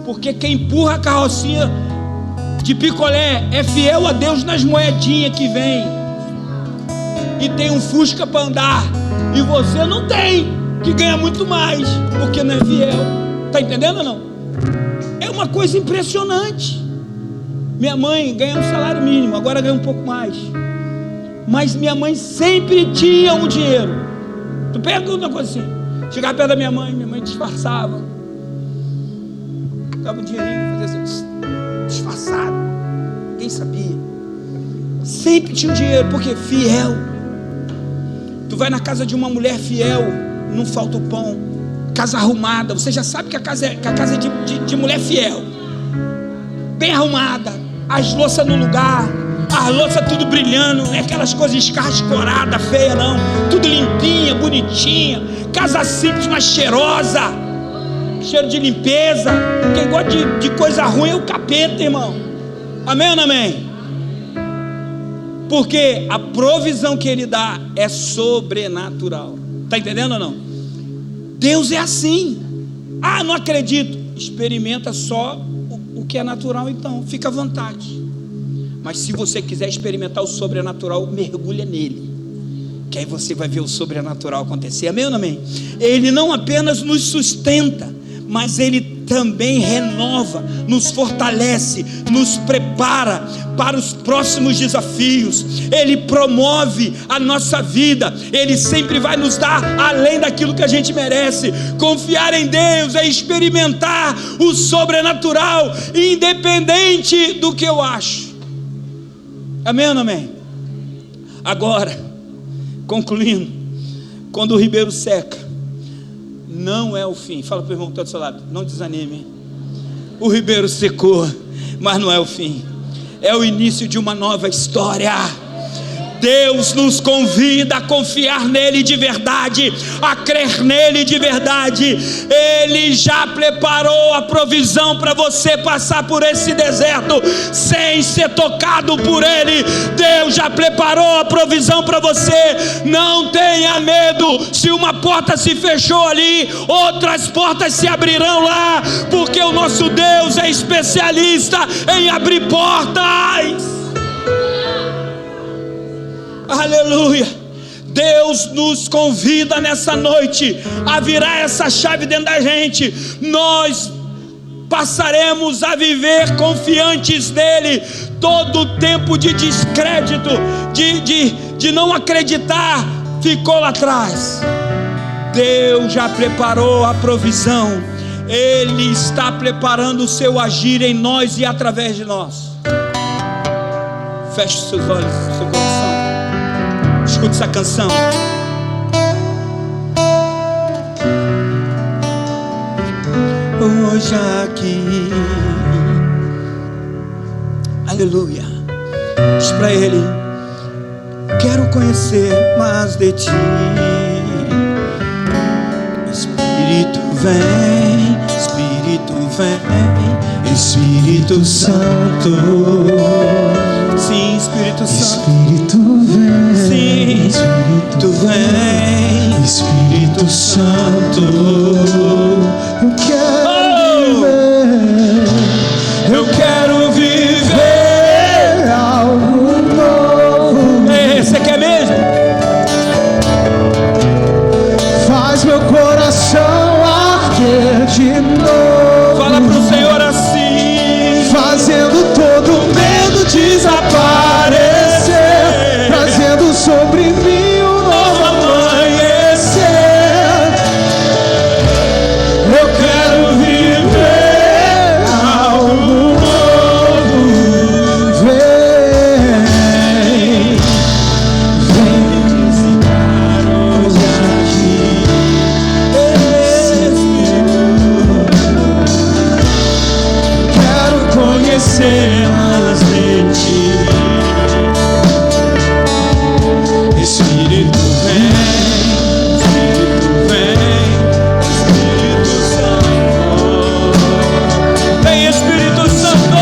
porque quem empurra a carrocinha de picolé é fiel a Deus nas moedinhas que vem e tem um Fusca para andar, e você não tem, que ganha muito mais porque não é fiel. Está entendendo ou não? É uma coisa impressionante. Minha mãe ganha um salário mínimo, agora ganha um pouco mais, mas minha mãe sempre tinha um dinheiro. Tu pega uma coisa assim, chegava perto da minha mãe disfarçava, ficava um dinheirinho, fazia assim, disfarçado, ninguém sabia. Sempre tinha um dinheiro, porque fiel. Tu vai na casa de uma mulher fiel, não falta o pão. Casa arrumada, você já sabe que a casa é de mulher fiel, bem arrumada, as louças no lugar, a louça tudo brilhando, não é aquelas coisas escarcoradas, feia não, tudo limpinha, bonitinha. Casa simples, mas cheirosa, cheiro de limpeza. Quem gosta de coisa ruim é o capeta, irmão. Amém ou não amém? Porque a provisão que ele dá é sobrenatural. Está entendendo ou não? Deus é assim. Ah, não acredito. Experimenta só o que é natural, então fica à vontade. Mas se você quiser experimentar o sobrenatural, mergulha nele, que aí você vai ver o sobrenatural acontecer. Amém ou não amém? Ele não apenas nos sustenta, mas ele também renova, nos fortalece, nos prepara para os próximos desafios. Ele promove a nossa vida. Ele sempre vai nos dar além daquilo que a gente merece. Confiar em Deus é experimentar o sobrenatural, independente do que eu acho. Amém ou não amém? Agora, concluindo, quando o ribeiro seca, não é o fim. Fala para o irmão que está do seu lado, não desanime. O ribeiro secou, mas não é o fim, é o início de uma nova história. Deus nos convida a confiar nele de verdade, a crer nele de verdade. Ele já preparou a provisão para você passar por esse deserto sem ser tocado por ele. Deus já preparou a provisão para você. Não tenha medo. Se uma porta se fechou ali, outras portas se abrirão lá, porque o nosso Deus é especialista em abrir portas. Aleluia. Deus nos convida nessa noite a virar essa chave dentro da gente. Nós passaremos a viver confiantes nele. Todo o tempo de descrédito, de não acreditar, ficou lá atrás. Deus já preparou a provisão. Ele está preparando o seu agir em nós e através de nós. Feche os seus olhos, seu coração. Escute essa canção. Hoje aqui, aleluia. Diz para ele: quero conhecer mais de ti. Espírito vem, Espírito vem, Espírito Santo. Sim, Espírito Santo. Espírito vem, sim, Espírito vem, Espírito Santo, eu quero viver algo novo. Você quer mesmo? Faz meu coração arder de novo. Fala pro Senhor assim, fazendo todo medo desaparecer, trazendo sobre mim um novo amanhecer. Eu quero viver algo novo. Vem visitar hoje aqui, quero conhecer mais de ti. Espírito vem, Espírito Santo. Vem, Espírito Santo.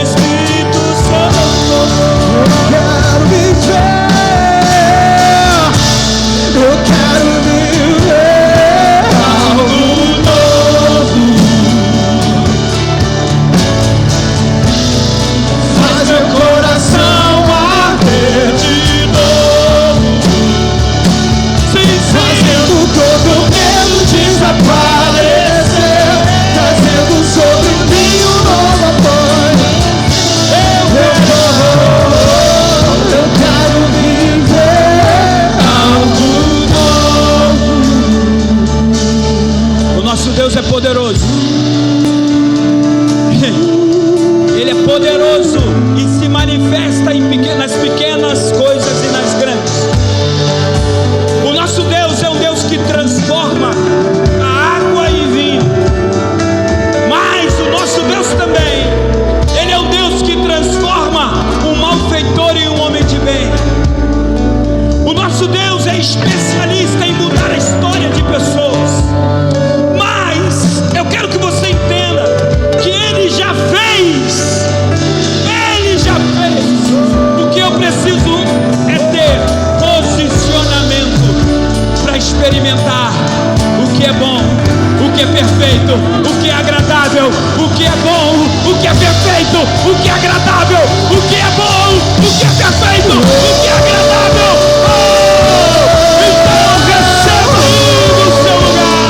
Espírito Santo. Eu quero viver algo novo. Faz meu coração arder de novo. Sim, fazendo todo medo desaparecer, trazendo sobre mim um novo apoio. Eu quero viver algo novo. O nosso Deus é poderoso. Ele é poderoso e se manifesta nas pequenas coisas e nas grandes. O nosso Deus é um Deus que transforma a água em vinho. Mas o nosso Deus também, Ele é um Deus que transforma um malfeitor em um homem de bem. O nosso Deus é especialista em mudar a história de pessoas. Mas eu quero que você entenda que Ele já fez. O que eu preciso é ter posicionamento para experimentar o que é bom, o que é perfeito, o que é agradável, o que é bom, o que é perfeito, o que é agradável, o que é bom, o que é perfeito, o que é agradável. Então receba no seu lugar.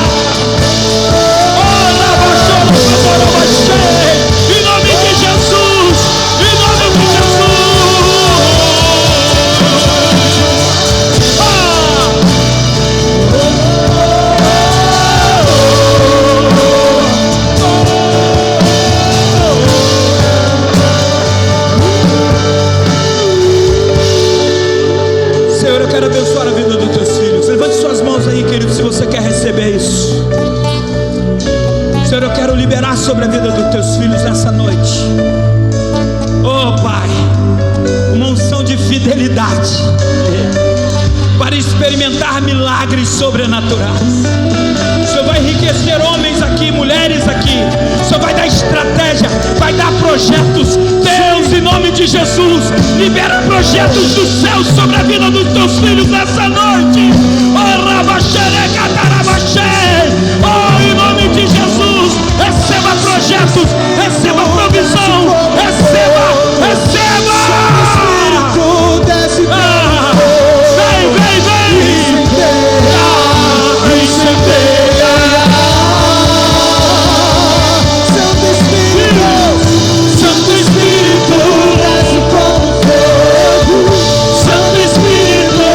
Em nome de Jesus, em nome de Senhor, eu quero abençoar a vida dos teus filhos. Levante suas mãos aí, querido, se você quer receber isso. Senhor, eu quero liberar sobre a vida dos teus filhos nessa noite. Oh Pai, uma unção de fidelidade para experimentar milagres sobrenaturais. O Senhor vai enriquecer homens aqui, mulheres aqui. O Senhor vai dar estratégia, vai dar projetos. Deus, em nome de Jesus, libera projetos dos céus sobre a vida dos teus filhos nessa noite. Oh, Rabaxereca, Tarabaxé. Oh, em nome de Jesus, receba projetos, receba provisão, receba. Santo Espírito,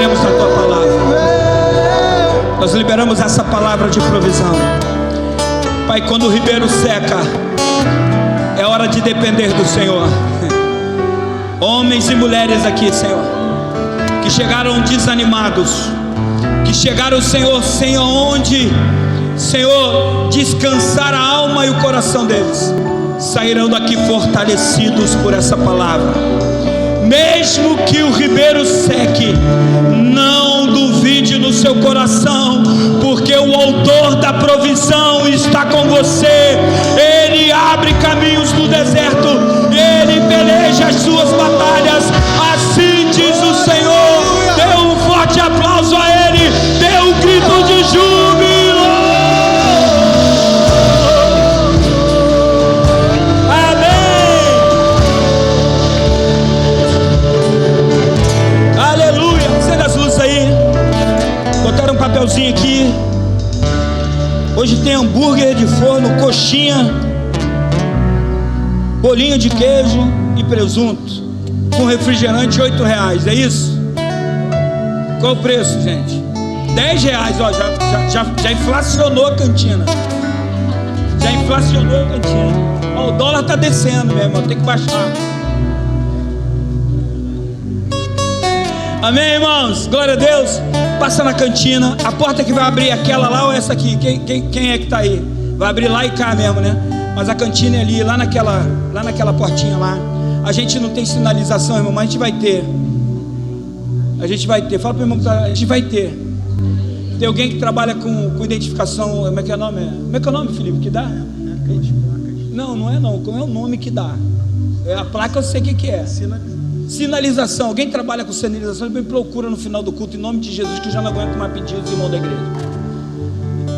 cremos na tua palavra. Nós liberamos essa palavra de provisão. Pai, quando o ribeiro seca, é hora de depender do Senhor. Homens e mulheres aqui, Senhor, que chegaram desanimados, que chegaram, Senhor, sem onde, Senhor, descansar a alma e o coração deles, sairão daqui fortalecidos por essa palavra. Mesmo que o ribeiro seque, não duvide no seu coração, porque o autor da provisão está com você. Ele abre caminhos no deserto, ele peleja as suas batalhas. Assim diz o Senhor. Dê um forte aplauso a ele, dê um grito de júbilo. Botaram um papelzinho aqui. Hoje tem hambúrguer de forno, coxinha, bolinho de queijo e presunto, com refrigerante R$8, é isso? Qual o preço, gente? R$10, ó, já inflacionou a cantina. Já inflacionou a cantina. Ó, o dólar tá descendo mesmo, tem que baixar. Amém, irmãos? Glória a Deus. Passa na cantina. A porta que vai abrir é aquela lá ou essa aqui? Quem é que está aí? Vai abrir lá e cá mesmo, né? Mas a cantina é ali, lá naquela portinha lá. A gente não tem sinalização, irmão, mas a gente vai ter. A gente vai ter. Fala para o irmão que a gente vai ter. Tem alguém que trabalha com identificação. Como é que é o nome? Como é que é o nome, Felipe? Que dá? Não é não. Como é o nome que dá? É a placa, eu sei o que é. Sinalização. Alguém trabalha com sinalização, me procura no final do culto, em nome de Jesus, que eu já não aguento mais pedir os irmãos da igreja.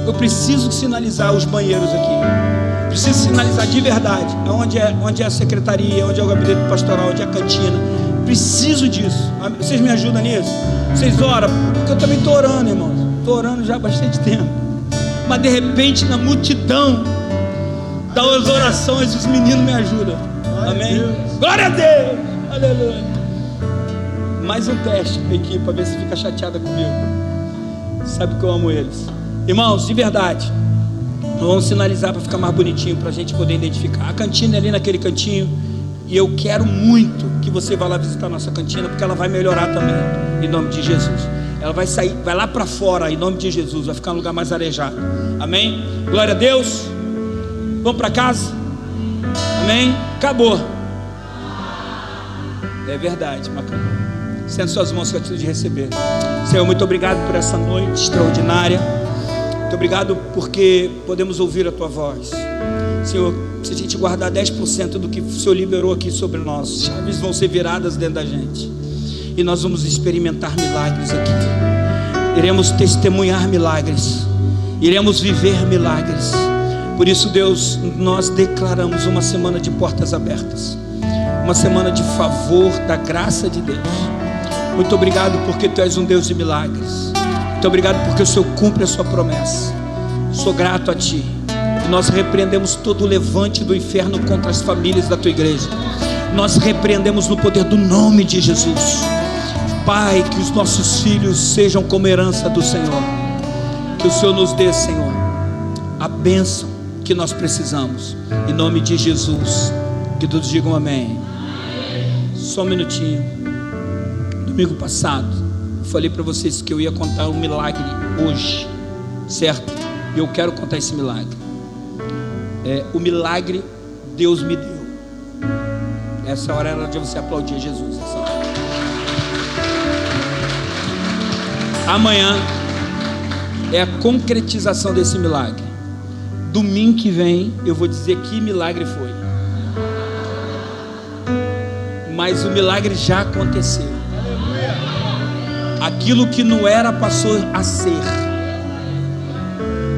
Eu preciso sinalizar os banheiros aqui. Preciso sinalizar de verdade onde é a secretaria, onde é o gabinete pastoral, onde é a cantina. Preciso disso. Vocês me ajudam nisso? Vocês oram? Porque eu também estou orando, irmãos. Estou orando já há bastante tempo. Mas de repente, na multidão das orações, os meninos me ajudam. Amém? Glória a Deus! Aleluia. Mais um teste aqui para ver se fica chateada comigo. Sabe que eu amo eles. Irmãos, de verdade, nós vamos sinalizar para ficar mais bonitinho, para a gente poder identificar. A cantina é ali naquele cantinho. E eu quero muito que você vá lá visitar a nossa cantina, porque ela vai melhorar também, em nome de Jesus. Ela vai sair, vai lá para fora, em nome de Jesus. Vai ficar um lugar mais arejado. Amém? Glória a Deus. Vamos para casa? Amém? Acabou. É verdade, mas acabou. Sendo suas mãos com a atitude de receber. Senhor, muito obrigado por essa noite extraordinária. Muito obrigado porque podemos ouvir a tua voz. Senhor, se a gente guardar 10% do que o Senhor liberou aqui sobre nós, chaves vão ser viradas dentro da gente. E nós vamos experimentar milagres aqui. Iremos testemunhar milagres. Iremos viver milagres. Por isso, Deus, nós declaramos uma semana de portas abertas. Uma semana de favor da graça de Deus. Muito obrigado porque Tu és um Deus de milagres. Muito obrigado porque o Senhor cumpre a sua promessa. Sou grato a Ti. E nós repreendemos todo o levante do inferno contra as famílias da Tua igreja. Nós repreendemos no poder do nome de Jesus. Pai, que os nossos filhos sejam como herança do Senhor. Que o Senhor nos dê, Senhor, a bênção que nós precisamos. Em nome de Jesus. Que todos digam amém. Só um minutinho. Domingo passado, eu falei para vocês que eu ia contar um milagre hoje, certo? E eu quero contar esse milagre. O milagre Deus me deu. Essa hora era de você aplaudir Jesus. Essa hora. Amanhã é a concretização desse milagre. Domingo que vem eu vou dizer que milagre foi. Mas o milagre já aconteceu. Aquilo que não era passou a ser.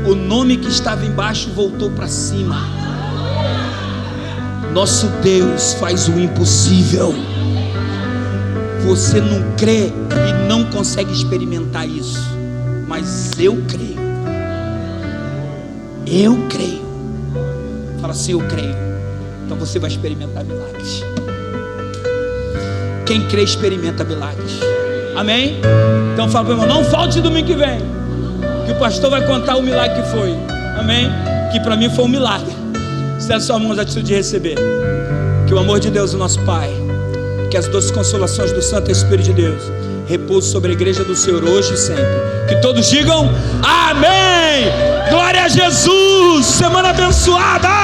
O nome que estava embaixo voltou para cima. Nosso Deus faz o impossível. Você não crê e não consegue experimentar isso, mas eu creio. Eu creio. Fala assim, eu creio. Então você vai experimentar milagres. Quem crê experimenta milagres. Amém? Então fala para o irmão, não falte domingo que vem, que o pastor vai contar o milagre que foi. Amém? Que para mim foi um milagre. Estenda suas mãos, atitude de receber. Que o amor de Deus, o nosso Pai, que as doces consolações do Santo Espírito de Deus repouse sobre a igreja do Senhor hoje e sempre. Que todos digam amém. Glória a Jesus. Semana abençoada.